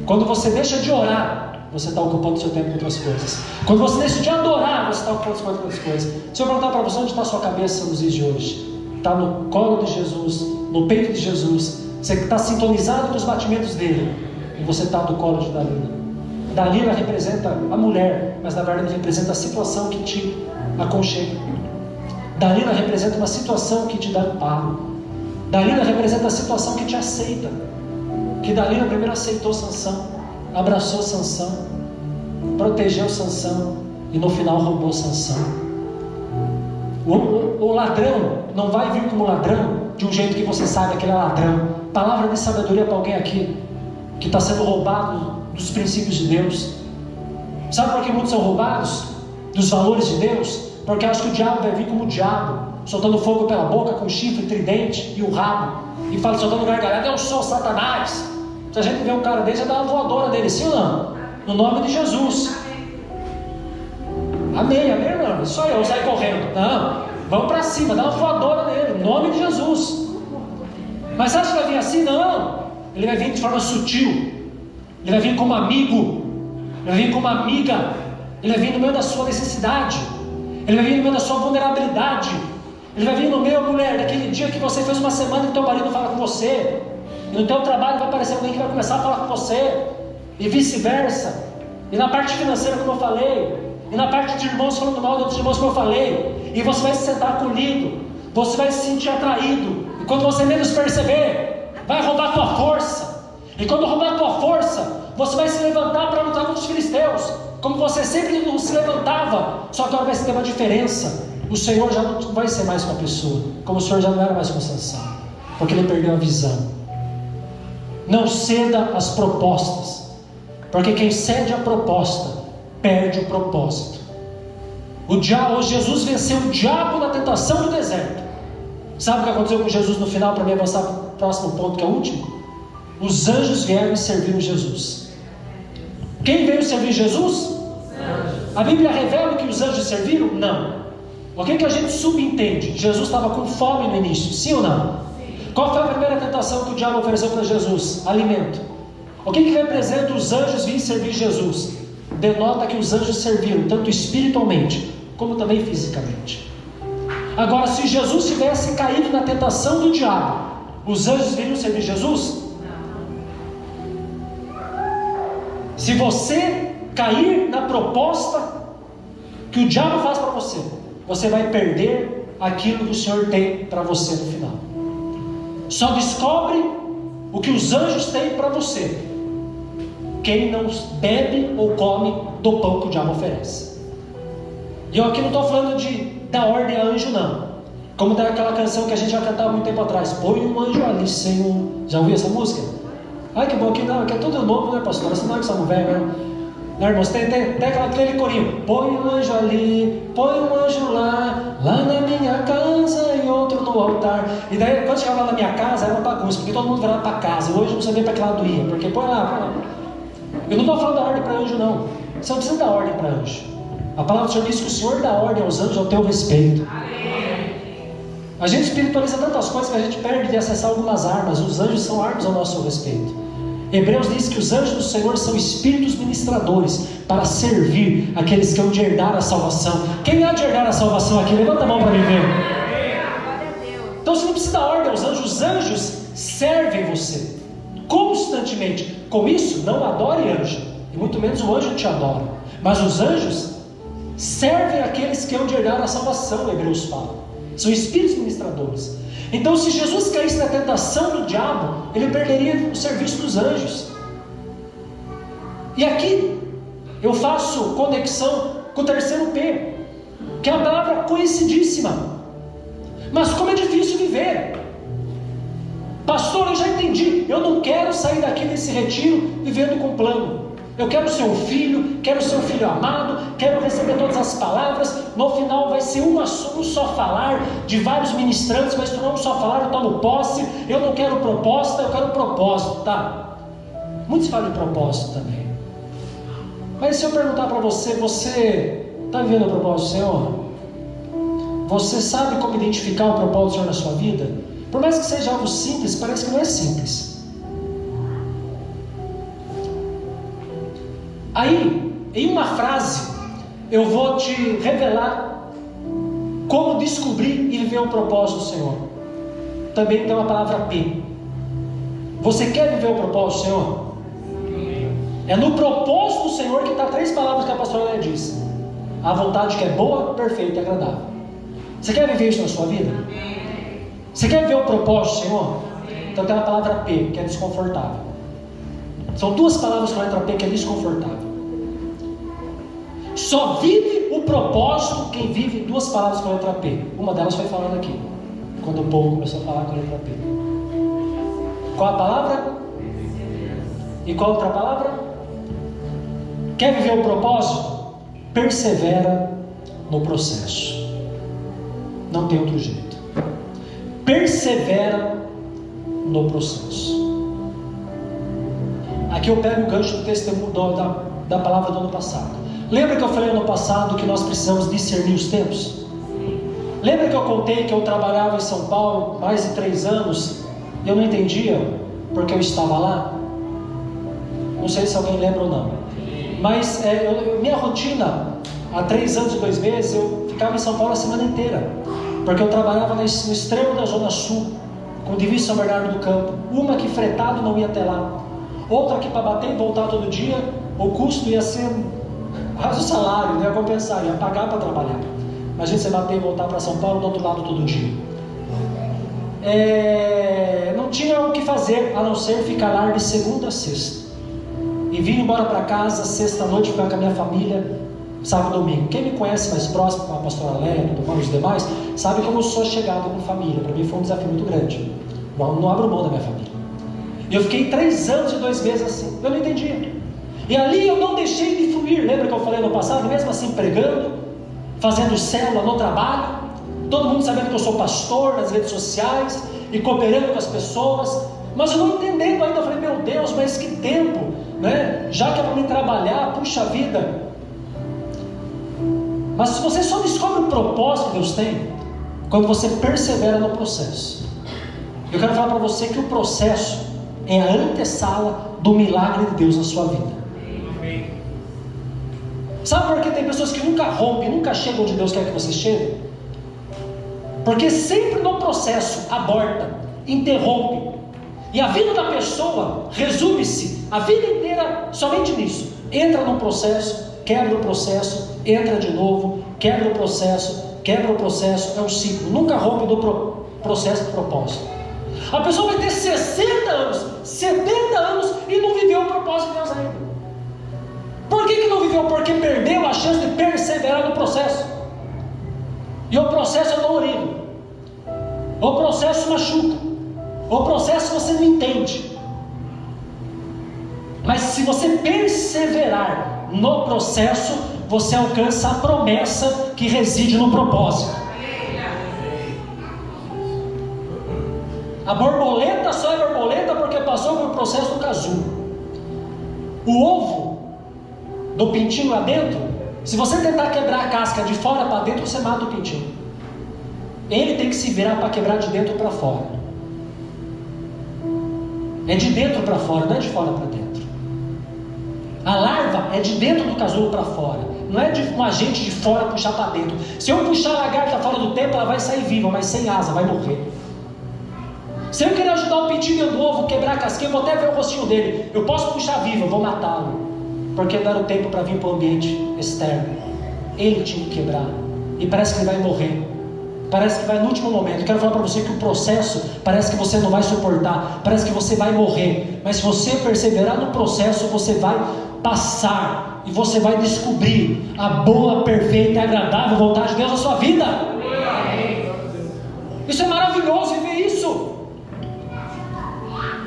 Quando você deixa de orar, você está ocupando seu tempo com outras coisas. Quando você deixa de adorar, você está ocupando seu tempo com outras coisas. Se eu perguntar para você onde está a sua cabeça nos dias de hoje, está no colo de Jesus, no peito de Jesus. Você está sintonizado com os batimentos dele, e você está no colo de Dalila. Dalila representa a mulher, mas na verdade representa a situação que te aconchega. Dalila representa uma situação que te dá amparo. Dalila representa a situação que te aceita. Que Dalila primeiro aceitou Sansão, abraçou Sansão, protegeu Sansão e no final roubou Sansão. O ladrão não vai vir como ladrão de um jeito que você sabe que ele é ladrão. Palavra de sabedoria para alguém aqui que está sendo roubado dos princípios de Deus. Sabe por que muitos são roubados dos valores de Deus? Porque acham que o diabo vai vir como o diabo, soltando fogo pela boca, com chifre, tridente e o rabo, e fala, soltando gargalhada, eu sou Satanás. Se a gente vê um cara desse, já dá uma voadora nele, sim ou não? No nome de Jesus. Amém, irmão? Isso aí, eu saio correndo. Não, vamos para cima, dá uma voadora nele, no nome de Jesus. Mas você acha que vai vir assim? Não. Ele vai vir de forma sutil. Ele vai vir como amigo. Ele vai vir como amiga. Ele vai vir no meio da sua necessidade. Ele vai vir no meio da sua vulnerabilidade. Ele vai vir no meio, mulher, daquele dia que você fez uma semana que teu marido fala com você. E no teu trabalho vai aparecer alguém que vai começar a falar com você. E vice-versa. E na parte financeira, como eu falei. E na parte de irmãos falando mal de outros irmãos, como eu falei. E você vai se sentar acolhido. Você vai se sentir atraído. E quando você menos perceber, vai roubar a tua força. E quando roubar a tua força, você vai se levantar para lutar contra os filisteus. Como você sempre não se levantava. Só que agora vai ter uma diferença. O Senhor já não vai ser mais com a pessoa. Como o Senhor já não era mais com Sansão. Porque ele perdeu a visão. Não ceda às propostas. Porque quem cede à proposta, perde o propósito. Jesus venceu o diabo na tentação do deserto. Sabe o que aconteceu com Jesus no final, para mim avançar para o próximo ponto, que é o último? Os anjos vieram e serviram Jesus. Quem veio servir Jesus? A Bíblia revela que os anjos serviram? Não. O que a gente subentende? Jesus estava com fome no início, sim ou não? Qual foi a primeira tentação que o diabo ofereceu para Jesus? Alimento. O que representa os anjos virem servir Jesus? Denota que os anjos serviram, tanto espiritualmente, como também fisicamente. Agora, se Jesus tivesse caído na tentação do diabo, os anjos viriam servir Jesus? Se você cair na proposta que o diabo faz para você, você vai perder aquilo que o Senhor tem para você no final. Só descobre o que os anjos têm para você quem não bebe ou come do pão que o diabo oferece. E eu aqui não estou falando de dar ordem a anjo, não. Como daquela canção que a gente já cantava muito tempo atrás, põe um anjo ali, Senhor. Já ouviu essa música? Ai, que bom, que não, que é tudo novo, né, pastor? Essa não é que somos velhos, né? Não, irmãos, tem aquele corinho, põe um anjo ali, põe um anjo lá na minha casa e outro no altar. E daí, quando chegava lá na minha casa, era uma bagunça, porque todo mundo virava para casa. Hoje não sabia para que lado ia, porque põe lá. Eu não estou falando da ordem para anjo, não. Você não precisa dar ordem para anjo. A palavra do Senhor diz que o Senhor dá ordem aos anjos ao teu respeito. A gente espiritualiza tantas coisas que a gente perde de acessar algumas armas. Os anjos são armas ao nosso respeito. Hebreus diz que os anjos do Senhor são espíritos ministradores para servir aqueles que hão de herdar a salvação. Quem há de herdar a salvação aqui? Levanta a mão para mim ver. Então você não precisa dar ordem aos anjos. Os anjos servem você constantemente. Com isso, não adore anjo, e muito menos o anjo te adora. Mas os anjos servem aqueles que hão de herdar a salvação, Hebreus fala. São espíritos ministradores. Então, se Jesus caísse na tentação do diabo, ele perderia o serviço dos anjos. E aqui eu faço conexão com o terceiro P, que é uma palavra conhecidíssima. Mas como é difícil viver. Pastor, eu já entendi. Eu não quero sair daqui desse retiro vivendo com plano. Eu quero ser um filho, quero ser um filho amado, quero receber todas as palavras. No final vai ser um só falar de vários ministrantes, vai se tornar um só falar, eu tomo posse. Eu não quero proposta, eu quero propósito, tá? Muitos falam de propósito também. Mas se eu perguntar para você, você está vivendo o propósito do Senhor? Você sabe como identificar o propósito do Senhor na sua vida? Por mais que seja algo simples, parece que não é simples. Aí, em uma frase, eu vou te revelar como descobrir e viver o propósito do Senhor. Também tem uma palavra P. Você quer viver o propósito do Senhor? É no propósito do Senhor que está 3 palavras que a pastora Léa disse. A vontade que é boa, perfeita e agradável. Você quer viver isso na sua vida? Você quer ver o propósito do Senhor? Então tem a palavra P, que é desconfortável. São 2 palavras com a letra P, que é desconfortável. Só vive o propósito quem vive duas palavras com a letra P. Uma delas foi falando aqui, quando o povo começou a falar com a letra P. Qual a palavra? E qual outra palavra? Quer viver o propósito? Persevera no processo. Não tem outro jeito. Persevera no processo. Aqui eu pego o gancho do testemunho da palavra do ano passado. Lembra que eu falei ano passado que nós precisamos discernir os tempos? Lembra que eu contei que eu trabalhava em São Paulo mais de 3 anos e eu não entendia porque eu estava lá? Não sei se alguém lembra ou não. Mas minha rotina, há 3 anos e 2 meses, eu ficava em São Paulo a semana inteira. Porque eu trabalhava no extremo da Zona Sul, com o divisa São Bernardo do Campo. Uma que fretado não ia até lá. Outra que para bater e voltar todo dia, o custo ia ser o salário, não ia compensar, ia pagar para trabalhar. Imagina você bater e voltar para São Paulo do outro lado todo dia. Não tinha o que fazer, a não ser ficar lá de segunda a sexta. E vir embora para casa, sexta-noite, ficar com a minha família, sábado e domingo. Quem me conhece mais próximo, com a pastora Léa, os demais, sabe como eu sou chegado com família. Para mim foi um desafio muito grande. Não abro mão da minha família. E eu fiquei 3 anos e 2 meses assim. Eu não entendia. E ali eu não deixei de fluir. Lembra que eu falei no passado? Mesmo assim pregando, fazendo célula no trabalho, todo mundo sabendo que eu sou pastor nas redes sociais e cooperando com as pessoas, mas eu não entendendo ainda. Eu falei, meu Deus, mas que tempo, né? Já que é para mim trabalhar, puxa vida. Mas se você só descobre o propósito que Deus tem quando você persevera no processo. Eu quero falar para você que o processo é a antessala do milagre de Deus na sua vida. Sabe por que tem pessoas que nunca rompem, nunca chegam onde Deus quer que você chegue? Porque sempre no processo aborta, interrompe. E a vida da pessoa resume-se a vida inteira somente nisso. Entra num processo, quebra o processo, entra de novo, quebra o processo, é um ciclo. Nunca rompe do processo de propósito. A pessoa vai ter 60 anos, 70 anos e não viveu o propósito de Deus ainda. Por que não viveu? Porque perdeu a chance de perseverar no processo. E o processo é dolorido. O processo machuca. O processo você não entende. Mas se você perseverar no processo, você alcança a promessa que reside no propósito. A borboleta só é borboleta porque passou pelo processo do casulo. O ovo do pintinho lá dentro, se você tentar quebrar a casca de fora para dentro, você mata o pintinho. Ele tem que se virar para quebrar de dentro para fora. É de dentro para fora, não é de fora para dentro. A larva é de dentro do casulo para fora, não é de um agente de fora puxar para dentro. Se eu puxar a lagarta fora do tempo, ela vai sair viva, mas sem asa, vai morrer. Se eu querer ajudar o pintinho do ovo, quebrar a casquinha, eu vou até ver o rostinho dele. Eu posso puxar vivo, eu vou matá-lo, porque não era o tempo para vir para o ambiente externo. Ele tinha que quebrar, e parece que ele vai morrer. Parece que vai no último momento. Eu quero falar para você que o processo parece que você não vai suportar, parece que você vai morrer. Mas se você perseverar no processo, você vai passar, e você vai descobrir a boa, perfeita e agradável vontade de Deus na sua vida. Isso é maravilhoso, viver isso.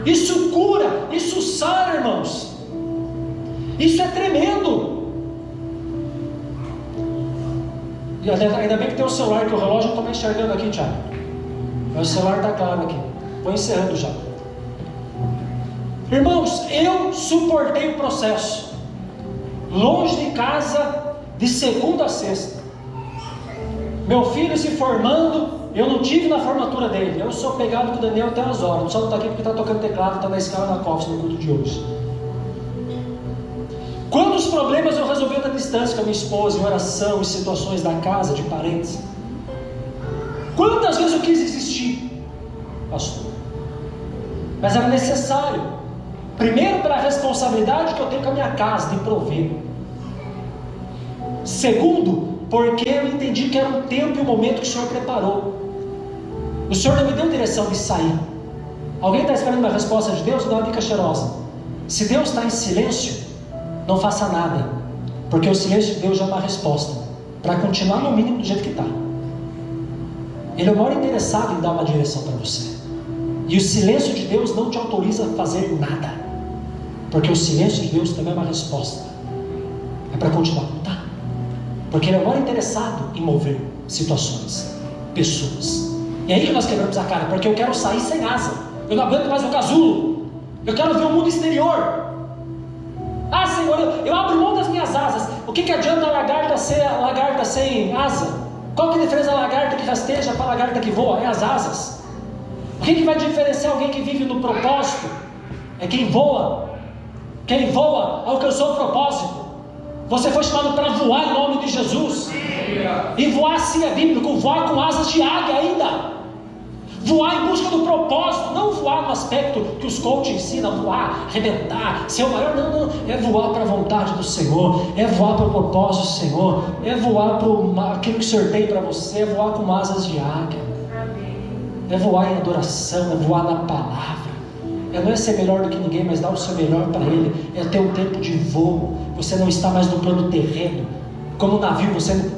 Isso cura, isso sara, irmãos. Isso é tremendo. E ainda bem que tem o celular, que o relógio eu estou me enxergando aqui, Thiago. Meu celular está claro aqui. Vou encerrando já. Irmãos, eu suportei o processo. Longe de casa, de segunda a sexta. Meu filho se formando, eu não tive na formatura dele. Eu sou pegado com o Daniel até as horas. Só não está aqui porque está tocando teclado, está na escala da COFS no culto de hoje. Quantos problemas eu resolvi da distância com a minha esposa, em oração, em situações da casa, de parentes. Quantas vezes eu quis desistir, pastor? Mas era necessário. Primeiro, pela responsabilidade que eu tenho com a minha casa, de prover. Segundo, porque eu entendi que era um tempo e um momento que o Senhor preparou. O Senhor não me deu direção de sair. Alguém está esperando uma resposta de Deus? Dá uma dica cheirosa. Se Deus está em silêncio, não faça nada, Porque o silêncio de Deus já é uma resposta para continuar no mínimo do jeito que está. Ele é o maior interessado em dar uma direção para você. E o silêncio de Deus não te autoriza a fazer nada, porque o silêncio de Deus também é uma resposta. É para continuar, tá? Porque Ele é o maior interessado em mover situações, pessoas. E aí que nós quebramos a cara, porque eu quero sair sem asa. Eu não aguento mais o casulo. Eu quero ver o mundo exterior. Ah, Senhor, eu abro mão das minhas asas. O que adianta a lagarta ser a lagarta sem asa? Qual que é a diferença da lagarta que rasteja para a lagarta que voa? É as asas. O que vai diferenciar alguém que vive no propósito? É quem voa. Quem voa alcançou o propósito. Você foi chamado para voar em nome de Jesus. E voar sim é bíblico. Voar com asas de águia ainda. Voar em busca do propósito. Não voar no aspecto que os coaches ensinam. Voar, arrebentar, ser o maior. Não. É voar para a vontade do Senhor. É voar para o propósito do Senhor. É voar para aquilo que o Senhor tem para você. É voar com asas de águia. É voar em adoração. É voar na palavra. Não é ser melhor do que ninguém, mas dar o seu melhor para Ele. É ter um tempo de voo. Você não está mais no plano terreno. Como o navio,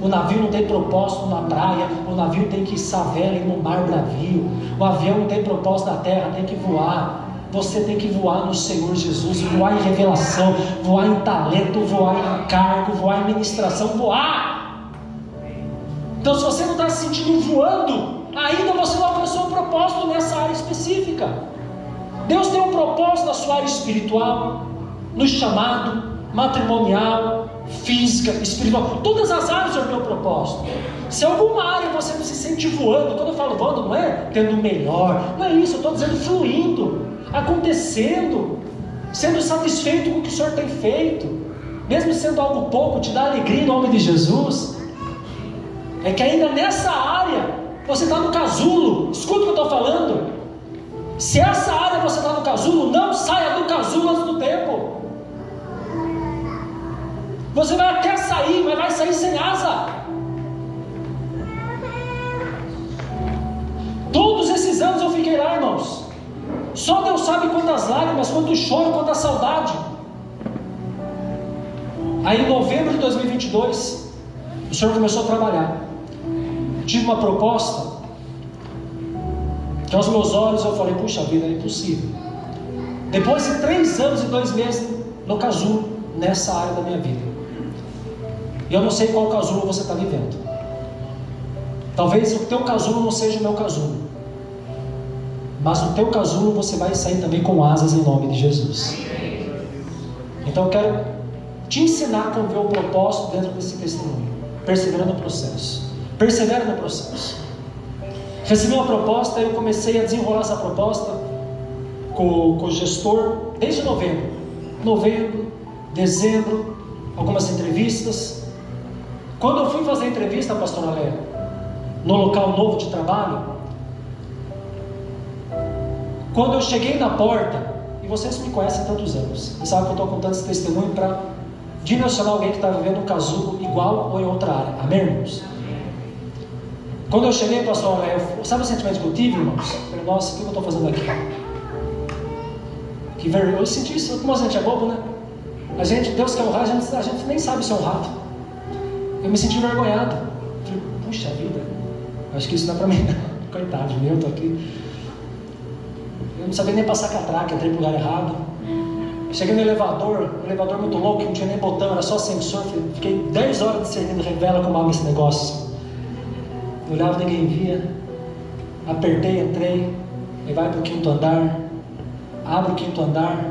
o navio não tem propósito na praia. O navio tem que içar a vela no mar bravio. O avião não tem propósito na terra, tem que voar. Você tem que voar no Senhor Jesus. Voar em revelação, voar em talento, voar em cargo, voar em ministração, voar. Então, se você não está se sentindo voando, ainda você não alcançou um propósito nessa área específica. Deus tem um propósito na sua área espiritual, no chamado, matrimonial, física, espiritual. Todas as áreas têm um propósito. Se alguma área você não se sente voando, quando eu falo voando, não é tendo o melhor, não é isso, eu estou dizendo fluindo, acontecendo, sendo satisfeito com o que o Senhor tem feito, mesmo sendo algo pouco, te dá alegria em nome de Jesus. É que ainda nessa área você está no casulo. Escuta o que eu estou falando. Se essa área você está no casulo, não saia do casulo antes do tempo. Você vai até sair, mas vai sair sem asa. Todos esses anos eu fiquei lá, irmãos. Só Deus sabe quantas lágrimas, quanto choro, quanta saudade. Aí em novembro de 2022, o Senhor começou a trabalhar. Tive uma proposta que aos meus olhos eu falei, puxa vida, é impossível. Depois de 3 anos e 2 meses no casulo, nessa área da minha vida. E eu não sei qual casulo você está vivendo. Talvez o teu casulo não seja o meu casulo. Mas no teu casulo você vai sair também com asas em nome de Jesus. Então eu quero te ensinar como ver o propósito dentro desse testemunho. Persevera no processo. Persevera no processo. Recebi uma proposta, eu comecei a desenrolar essa proposta com o gestor desde novembro, dezembro, algumas entrevistas. Quando eu fui fazer a entrevista, pastora Léa, no local novo de trabalho, quando eu cheguei na porta, e vocês me conhecem há tantos anos, e sabem que eu estou contando esse testemunho para direcionar alguém que está vivendo um casulo igual ou em outra área, amém, irmãos? Quando eu cheguei, pastor Léo, sabe o sentimento que eu tive, irmãos? Eu falei, nossa, o que eu estou fazendo aqui? Que vergonha. Eu senti isso, como a gente é bobo, né? Deus quer honrar, a gente nem sabe ser honrado. Eu me senti envergonhado. Eu falei, puxa vida, acho que isso não é para mim, não. Coitado, eu estou aqui. Eu não sabia nem passar catraca, entrei para o lugar errado. Cheguei no elevador muito louco, não tinha nem botão, era só sensor. Fiquei 10 horas discernindo, revela como abre esse negócio. Eu olhava, ninguém via. Apertei, entrei. E vai para o 5º andar. Abre o 5º andar.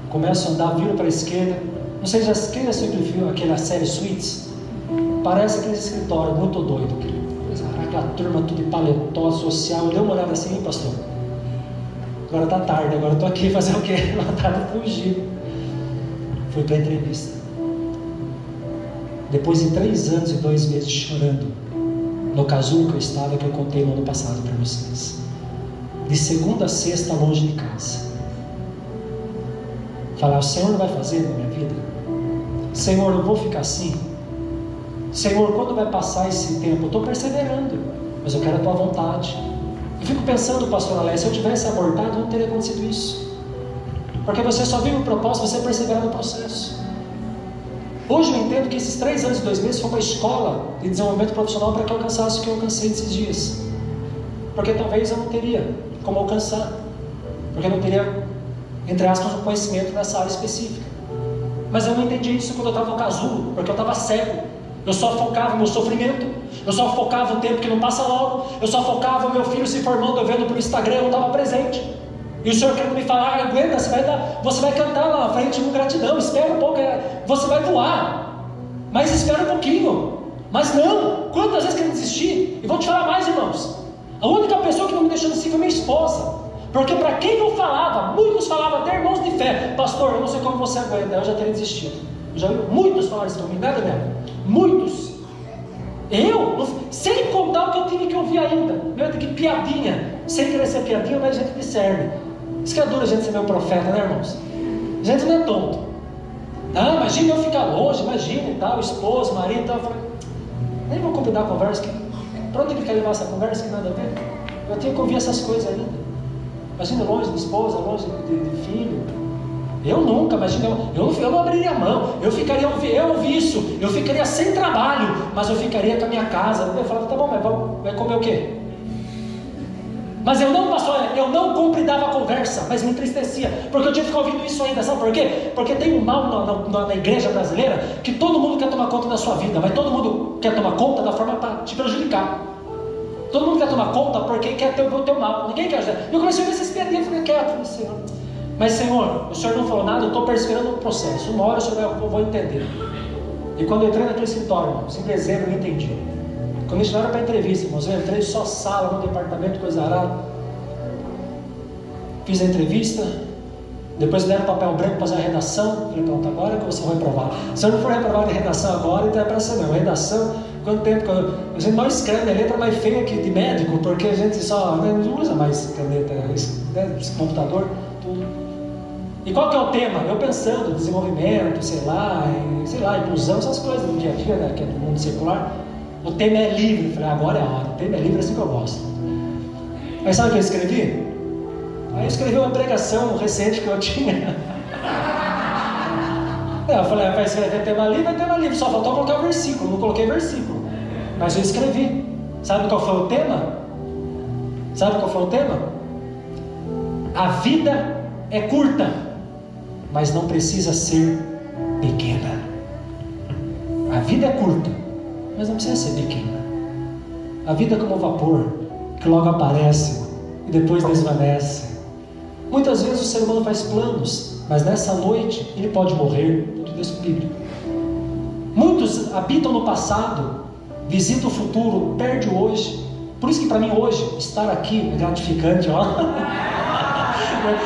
Começo a andar, viro para a esquerda. Não sei se quem já sempre viu aquela série Suits. Parece aquele escritório muito doido. Aquela turma tudo de paletó social. Eu dei uma olhada assim, pastor. Agora está tarde, agora estou aqui fazer o quê? Tarde fugir. Fui para a entrevista. Depois de 3 anos e 2 meses chorando, no casulo que eu estava, que eu contei no ano passado para vocês, de segunda a sexta longe de casa, falar, o Senhor não vai fazer na minha vida? Senhor, eu vou ficar assim? Senhor, quando vai passar esse tempo? Eu estou perseverando, mas eu quero a tua vontade. Eu fico pensando, pastor Alex, se eu tivesse abortado, não teria acontecido isso, porque você só vive o propósito, você perseverar no processo. Hoje eu entendo que esses 3 anos e 2 meses foi uma escola de desenvolvimento profissional para que eu alcançasse o que eu alcancei nesses dias. Porque talvez eu não teria como alcançar, porque eu não teria, entre aspas, um conhecimento nessa área específica. Mas eu não entendi isso quando eu estava no casulo, porque eu estava cego. Eu só focava no meu sofrimento, eu só focava no tempo que não passa logo, eu só focava no meu filho se formando, eu vendo pelo Instagram, eu não estava presente. E o Senhor querendo me falar, aguenta, você vai cantar lá na frente com gratidão, espera um pouco, você vai voar, mas espera um pouquinho. Mas não, quantas vezes que eu desisti? E vou te falar mais, irmãos, a única pessoa que não me deixou desistir foi minha esposa, porque para quem eu falava, muitos falavam, até irmãos de fé, pastor, eu não sei como você aguenta, eu já teria desistido. Já ouvi muitos falar isso para mim, nada mesmo, muitos. Eu, sem contar o que eu tive que ouvir ainda, que piadinha, sem querer ser piadinha, mas a gente discerne. Isso que é duro a gente ser meu profeta, né, irmãos? A gente não é tonto. Ah, imagina eu ficar longe, imagina e tal, esposo, marido e tal. Eu falei, nem vou convidar a conversa. Para onde ele quer levar essa conversa? Que nada a ver. Eu tinha que ouvir essas coisas ainda. Imagina longe de esposa, longe de filho. Eu nunca, imagina, eu não abriria a mão. Eu ouvi isso, eu ficaria sem trabalho, mas eu ficaria com a minha casa. Eu falava, tá bom, mas vai comer o quê? Mas eu não compridava a conversa, mas me entristecia, porque eu tinha que ficar ouvindo isso ainda, sabe por quê? Porque tem um mal na igreja brasileira, que todo mundo quer tomar conta da sua vida, mas todo mundo quer tomar conta da forma para te prejudicar. Todo mundo quer tomar conta porque quer ter o teu mal, ninguém quer ajudar. Eu comecei a ver esses piadinhos, falei, quieto, Senhor. Mas Senhor, o Senhor não falou nada, eu estou perseverando no processo, uma hora o Senhor vai entender. E quando eu entrei naquele escritório, em dezembro eu entendi. Quando me chamaram para entrevista, irmãos, eu entrei só sala, no departamento, coisa arada. Fiz a entrevista, depois me deram papel branco para fazer a redação. Falei, pronto, agora que você vai reprovar. Se eu não for reprovado em redação agora, então é para ser não. Redação, quanto tempo a gente não escreve a letra mais feia que de médico, porque a gente só não usa mais caneta, esse computador, tudo. E qual que é o tema? Eu pensando, desenvolvimento, sei lá, inclusão, essas coisas do dia a dia, né, que é do mundo secular. O tema é livre. Eu falei, agora é a hora. O tema é livre, é assim que eu gosto. Aí sabe o que eu escrevi? Aí eu escrevi uma pregação recente que eu tinha. Eu falei, rapaz, vai ter tema livre, vai ter tema livre. Só faltou colocar o versículo. Não coloquei versículo, mas eu escrevi. Sabe qual foi o tema? A vida é curta, mas não precisa ser pequena. A vida é curta, mas não precisa ser pequena. A vida é como um vapor que logo aparece e depois desvanece. Muitas vezes o ser humano faz planos, mas nessa noite ele pode morrer, tudo isso bíblico. Muitos habitam no passado, visitam o futuro, perde o hoje. Por isso que para mim hoje estar aqui é gratificante, ó.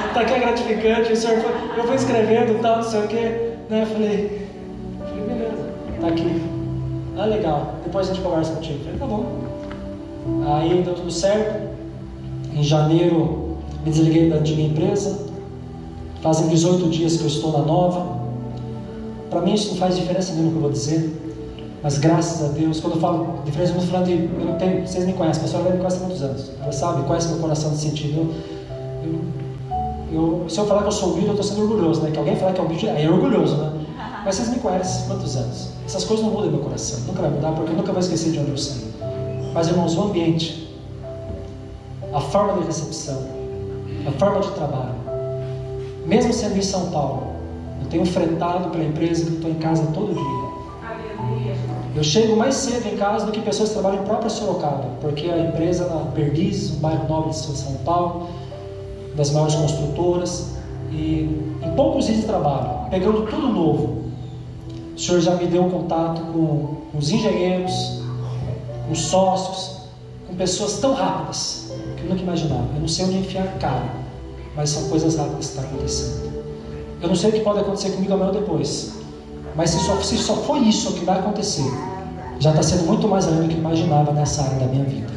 Estar aqui é gratificante. O Senhor eu fui escrevendo tal, não sei o que, né? Eu falei, beleza, tá aqui. Ah, legal, depois a gente conversa contigo. Eu falei, tá bom. Aí deu tudo certo. Em janeiro me desliguei da antiga empresa. Fazem 18 dias que eu estou na nova. Para mim isso não faz diferença nenhuma que eu vou dizer. Mas graças a Deus, quando eu falo diferença, eu não estou falando de, eu não tenho, vocês me conhecem, a pastora me conhece há muitos anos. Ela sabe, conhece meu coração de sentido. Se eu falar que eu sou humilde, eu estou sendo orgulhoso, né? Que alguém falar que é humilde, é orgulhoso, né? Mas vocês me conhecem há quantos anos? Essas coisas não mudam meu coração, nunca vai mudar, porque eu nunca vou esquecer de onde eu saí. Mas irmãos, o ambiente, a forma de recepção, a forma de trabalho, mesmo sendo em São Paulo, eu tenho fretado pela empresa que eu estou em casa todo dia. Eu chego mais cedo em casa do que pessoas que trabalham em própria Sorocaba, porque a empresa na Perdizes, um bairro nobre de São Paulo, das maiores construtoras, e em poucos dias de trabalho, pegando tudo novo, o Senhor já me deu contato com os engenheiros, com os sócios, com pessoas tão rápidas que eu nunca imaginava. Eu não sei onde enfiar a cara, mas são coisas rápidas que estão acontecendo. Eu não sei o que pode acontecer comigo amanhã ou depois, mas se só foi isso que vai acontecer, já está sendo muito mais além do que eu imaginava nessa área da minha vida.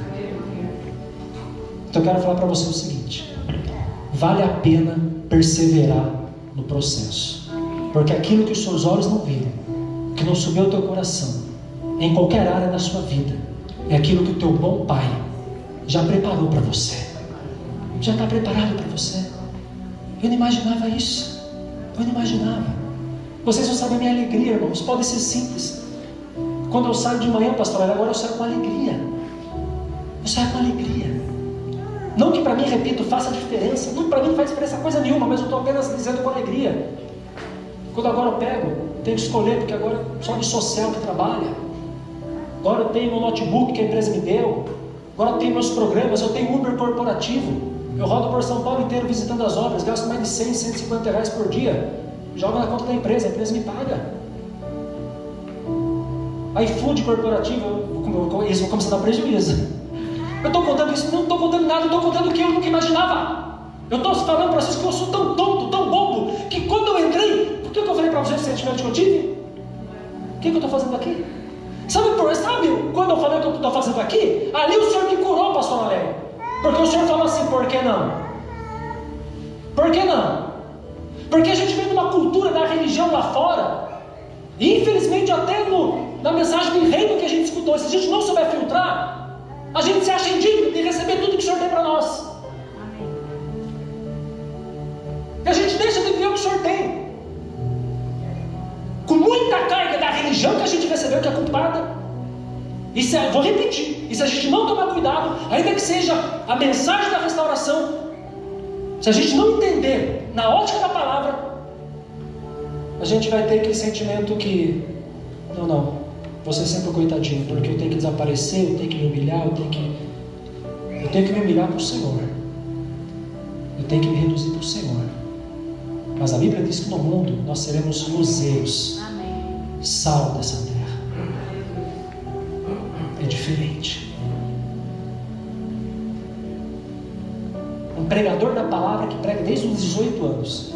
Então eu quero falar para você o seguinte: vale a pena perseverar no processo, porque aquilo que os seus olhos não viram, que não subiu ao teu coração, em qualquer área da sua vida, é aquilo que o teu bom Pai já preparou para você. Já está preparado para você. Eu não imaginava isso. Eu não imaginava. Vocês não sabem a minha alegria, irmãos. Pode ser simples. Quando eu saio de manhã, pastor, agora eu saio com alegria. Eu saio com alegria. Não que para mim, repito, faça diferença. Não, para mim não faz diferença coisa nenhuma, mas eu estou apenas dizendo com alegria. Quando agora eu pego, tenho que escolher, porque agora só de social que trabalha. Agora eu tenho meu notebook que a empresa me deu. Agora eu tenho meus programas, eu tenho Uber corporativo. Eu rodo por São Paulo inteiro visitando as obras, gasto mais de 100, 150 reais por dia. Jogo na conta da empresa, a empresa me paga. iFood corporativo, isso vou começar a dar prejuízo. Eu estou contando isso, não estou contando nada, eu estou contando o que eu nunca imaginava. Eu estou falando para vocês que eu sou tão tonto, tão bobo, que quando eu entrei, por que eu falei para vocês o sentimento que eu tive? O que eu estou fazendo aqui? Sabe quando eu falei o que eu estou fazendo aqui? Ali o Senhor me curou, pastor Alério. Porque o Senhor falou assim, por que não? Por que não? Porque a gente vem numa cultura da religião lá fora, e infelizmente até na mensagem do reino que a gente escutou, se a gente não souber filtrar, a gente se acha indigno de receber tudo que o Senhor tem para nós. Amém. E a gente deixa de viver o que o Senhor tem. Com muita carga da religião que a gente recebeu, que é culpada. Vou repetir, e se a gente não tomar cuidado, ainda que seja a mensagem da restauração, se a gente não entender na ótica da palavra, a gente vai ter aquele sentimento que não, você é sempre o coitadinho, porque eu tenho que desaparecer, eu tenho que me humilhar, eu tenho que me humilhar para o Senhor, eu tenho que me reduzir para o Senhor. Mas a Bíblia diz que no mundo nós seremos luzeiros, sal dessa terra. É diferente. Um pregador da palavra que prega desde os 18 anos.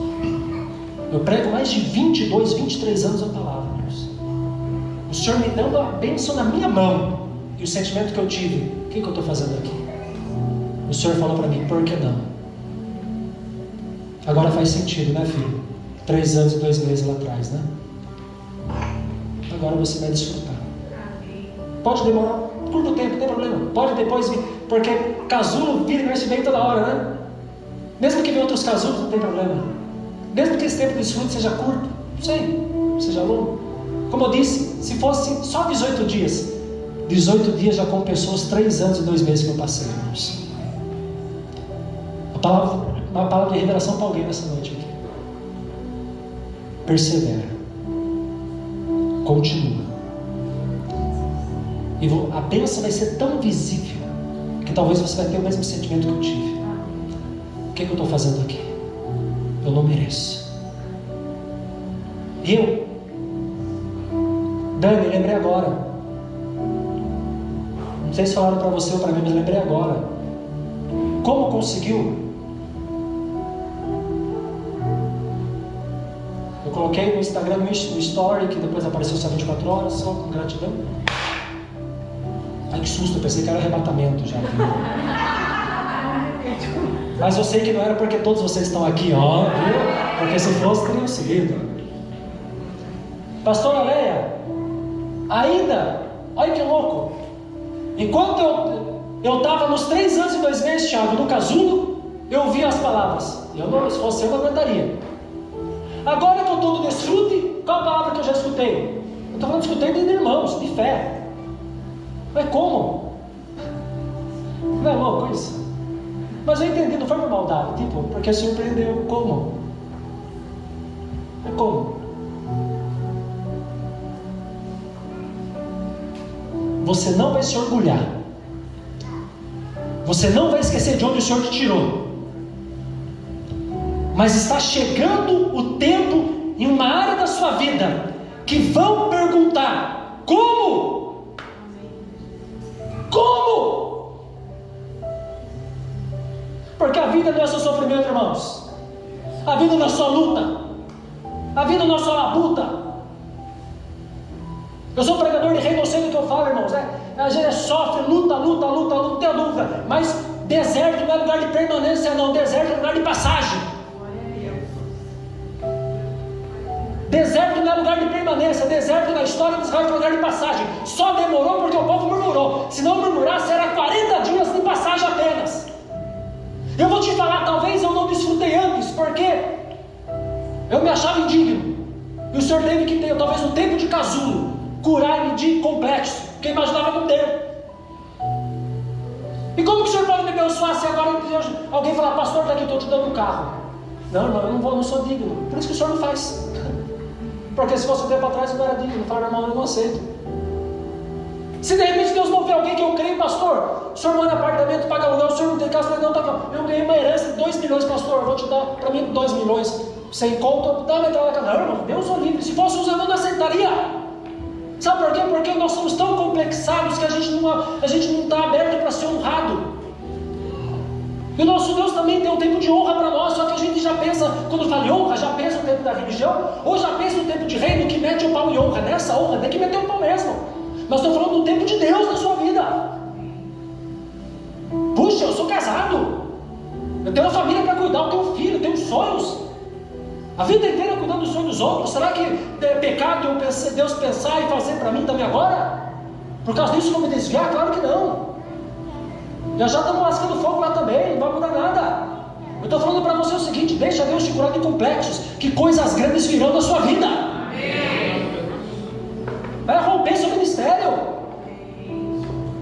Eu prego mais de 22, 23 anos a palavra, Deus. O Senhor me dando a bênção na minha mão. E o sentimento que eu tive, o que eu estou fazendo aqui? O Senhor falou para mim, por que não? Agora faz sentido, né, filho? 3 anos e 2 meses lá atrás, né? Agora você vai desfrutar. Pode demorar curto tempo, não tem problema. Pode depois vir, porque casulo vira e mexe bem toda hora, né? Mesmo que venham outros casulos, não tem problema. Mesmo que esse tempo de desfrute seja curto, não sei, seja longo. Como eu disse, se fosse só 18 dias, 18 dias já compensou os 3 anos e 2 meses que eu passei, irmãos. Uma palavra de revelação para alguém nessa noite aqui. Persevera. Continua. E a bênção vai ser tão visível que talvez você vai ter o mesmo sentimento que eu tive. O que eu estou fazendo aqui? Eu não mereço. Dani, lembrei agora. Não sei se falaram para você ou para mim, mas lembrei agora. Como conseguiu? Eu coloquei no Instagram, no story, que depois apareceu só 24 horas, só com gratidão. Ai, que susto, eu pensei que era arrebatamento já. Mas eu sei que não era porque todos vocês estão aqui, ó, viu? Porque se fosse, teriam seguido. Pastora Leia, ainda, olha que louco. Enquanto eu estava nos 3 anos e 2 meses, Thiago, no casulo, eu ouvi as palavras. Se fosse eu não aguentaria. Agora que eu estou no desfrute, qual a palavra que eu já escutei? Eu estou falando, escutei de irmãos, de fé. Mas como? Não é louco isso? Mas eu entendi, não foi por maldade, tipo, porque surpreendeu. Como? Como? Você não vai se orgulhar. Você não vai esquecer de onde o Senhor te tirou. Mas está chegando o tempo em uma área da sua vida que vão perguntar: como? Como? Porque a vida não é só sofrimento, irmãos. A vida não é só luta. A vida não é só labuta. Eu sou pregador de reino, eu sei do que eu falo, irmãos. A gente sofre, luta, não tem dúvida. Mas deserto não é lugar de permanência, não. Deserto é lugar de passagem. Deserto não é lugar de permanência. Deserto na história de Israel é lugar de passagem. Só demorou porque o povo murmurou. Se não murmurasse, era 40 dias de passagem apenas. Eu vou te falar, talvez eu não desfrutei antes, porque eu me achava indigno. E o senhor teve que ter, talvez no tempo de casulo, curar ele de complexo, que eu imaginava não ter. E como que o senhor pode me abençoar se agora alguém falar, pastor, está aqui, estou te dando um carro? Não, irmão, eu não sou digno. Por isso que o senhor não faz. Porque se fosse um tempo atrás eu não era digno. Fala, irmão, eu não aceito. Se de repente Deus não vê alguém que eu creio, pastor, o senhor mora em apartamento, paga aluguel, o senhor não tem casa, não, tá, eu ganhei uma herança de 2 milhões, pastor, eu vou te dar, para mim, 2 milhões, sem conta, dá uma entrada na casa. Não, irmão, Deus o livre, se fosse usando eu não aceitaria. Sabe por quê? Porque nós somos tão complexados que a gente não está aberto para ser honrado. E o nosso Deus também tem um tempo de honra para nós, só que a gente já pensa, quando fala em honra, já pensa no tempo da religião, ou já pensa no tempo de reino que mete o pau em honra. Nessa honra tem que meter o pau mesmo. Nós estamos falando do tempo de Deus na sua vida. Puxa, eu sou casado, eu tenho uma família para cuidar, eu tenho um filho, eu tenho sonhos, a vida inteira cuidando dos sonhos dos outros. Será que é pecado Deus pensar e fazer para mim também agora? Por causa disso eu vou me desviar? Claro que não. Já estamos lascando fogo lá também, não vai mudar nada. Eu estou falando para você o seguinte: deixa Deus te curar de complexos, que coisas grandes virão na sua vida. Vai romper seu ministério,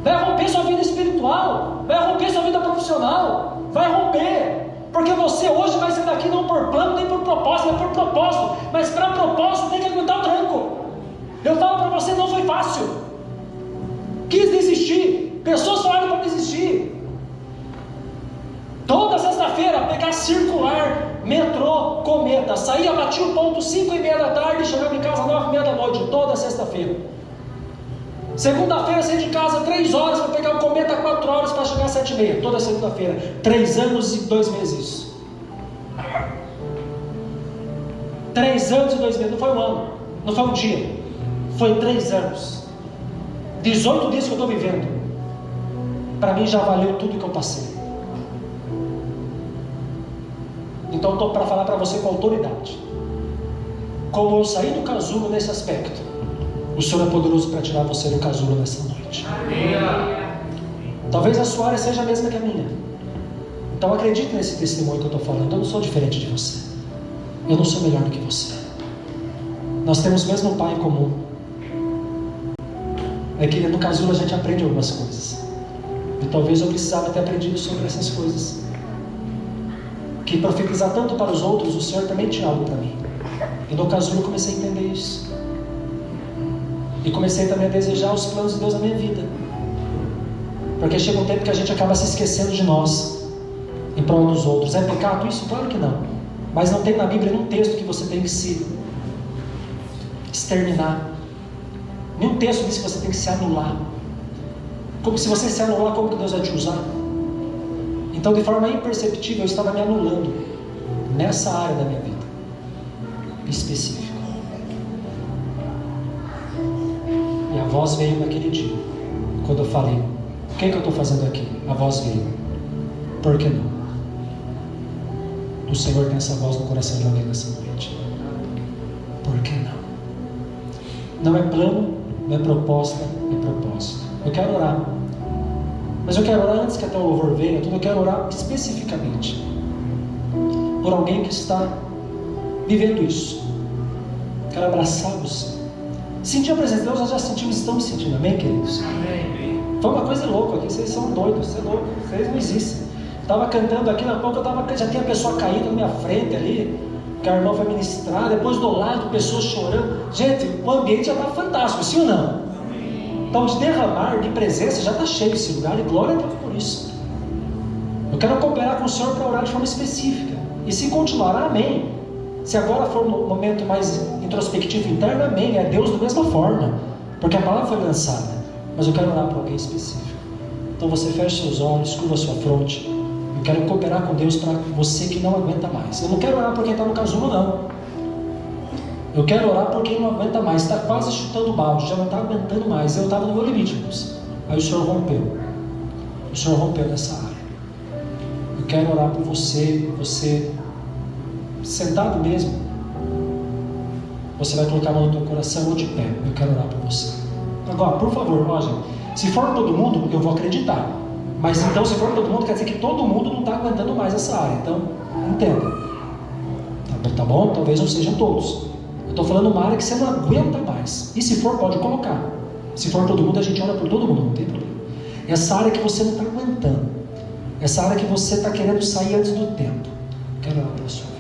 vai romper sua vida espiritual, vai romper sua vida profissional, vai romper, porque você hoje vai sair daqui não por plano, nem por propósito, nem por propósito, mas para propósito tem que aguentar o tranco. Eu falo para você, não foi fácil, quis desistir, pessoas falaram para desistir. Toda sexta-feira, pegar circular, metrô, cometa, saía, batia o ponto 5h30 da tarde, chegava em casa 9h30 da noite, toda sexta-feira. Segunda-feira, saía de casa 3 horas para pegar o cometa 4 horas para chegar às 7h30, toda segunda-feira. 3 anos e 2 meses isso. 3 anos e 2 meses, não foi um ano, não foi um dia, foi 3 anos. 18 dias que eu estou vivendo, para mim já valeu tudo que eu passei. Então eu estou para falar para você com autoridade. Como eu saí do casulo nesse aspecto, o Senhor é poderoso para tirar você do casulo nessa noite. Amém. Talvez a sua área seja a mesma que a minha. Então acredite nesse testemunho que eu estou falando. Eu não sou diferente de você, eu não sou melhor do que você. Nós temos o mesmo pai em comum. É que no casulo a gente aprende algumas coisas, e talvez eu precisava ter aprendido sobre essas coisas. Que profetizar tanto para os outros, o Senhor também tinha algo para mim. E no casulo eu comecei a entender isso. E comecei também a desejar os planos de Deus na minha vida. Porque chega um tempo que a gente acaba se esquecendo de nós em prol dos outros. É pecado isso? Claro que não. Mas não tem na Bíblia nenhum texto que você tem que se exterminar. Nenhum texto diz que você tem que se anular. Como se você se anular, como que Deus vai te usar? Então, de forma imperceptível, eu estava me anulando nessa área da minha vida específica. E a voz veio naquele dia, quando eu falei: o que é que eu estou fazendo aqui? A voz veio: por que não? O Senhor tem essa voz no coração de alguém nessa noite. Por que não? Não é plano, não é proposta, é propósito. Eu quero orar. Mas eu quero orar antes que até o louvor venha, eu quero orar especificamente por alguém que está vivendo isso. Quero abraçar você. Sentir a presença de Deus, nós já sentimos, estamos sentindo, amém, queridos? Amém. Foi uma coisa louca aqui, vocês são doidos, você é louco, vocês não existem. Estava cantando aqui, na pouco já tinha pessoa caída na minha frente ali, que a irmã foi ministrar, depois do lado, pessoas chorando. Gente, o ambiente já está fantástico, sim ou não? Então, de derramar, de presença, já está cheio esse lugar, e glória a Deus por isso. Eu quero cooperar com o Senhor para orar de forma específica. E se continuar, amém. Se agora for um momento mais introspectivo interno, amém. É Deus da mesma forma, porque a palavra foi lançada. Mas eu quero orar para alguém específico. Então você fecha seus olhos, curva sua fronte. Eu quero cooperar com Deus para você que não aguenta mais. Eu não quero orar por quem está no casulo, não. Eu quero orar por quem não aguenta mais, está quase chutando o balde, já não está aguentando mais. Eu estava no meu limite, irmãos. Aí o Senhor rompeu. O Senhor rompeu nessa área. Eu quero orar por você sentado mesmo. Você vai colocar a mão no teu coração ou de pé. Eu quero orar por você. Agora, por favor, ó, gente, se for todo mundo, eu vou acreditar. Mas então, se for todo mundo, quer dizer que todo mundo não está aguentando mais essa área. Então, entenda. Tá bom? Talvez não sejam todos. Eu estou falando uma área que você não aguenta mais. E se for, pode colocar. Se for todo mundo, a gente ora por todo mundo, não tem problema. Essa área que você não está aguentando. Essa área que você está querendo sair antes do tempo. Quero orar pela sua vida.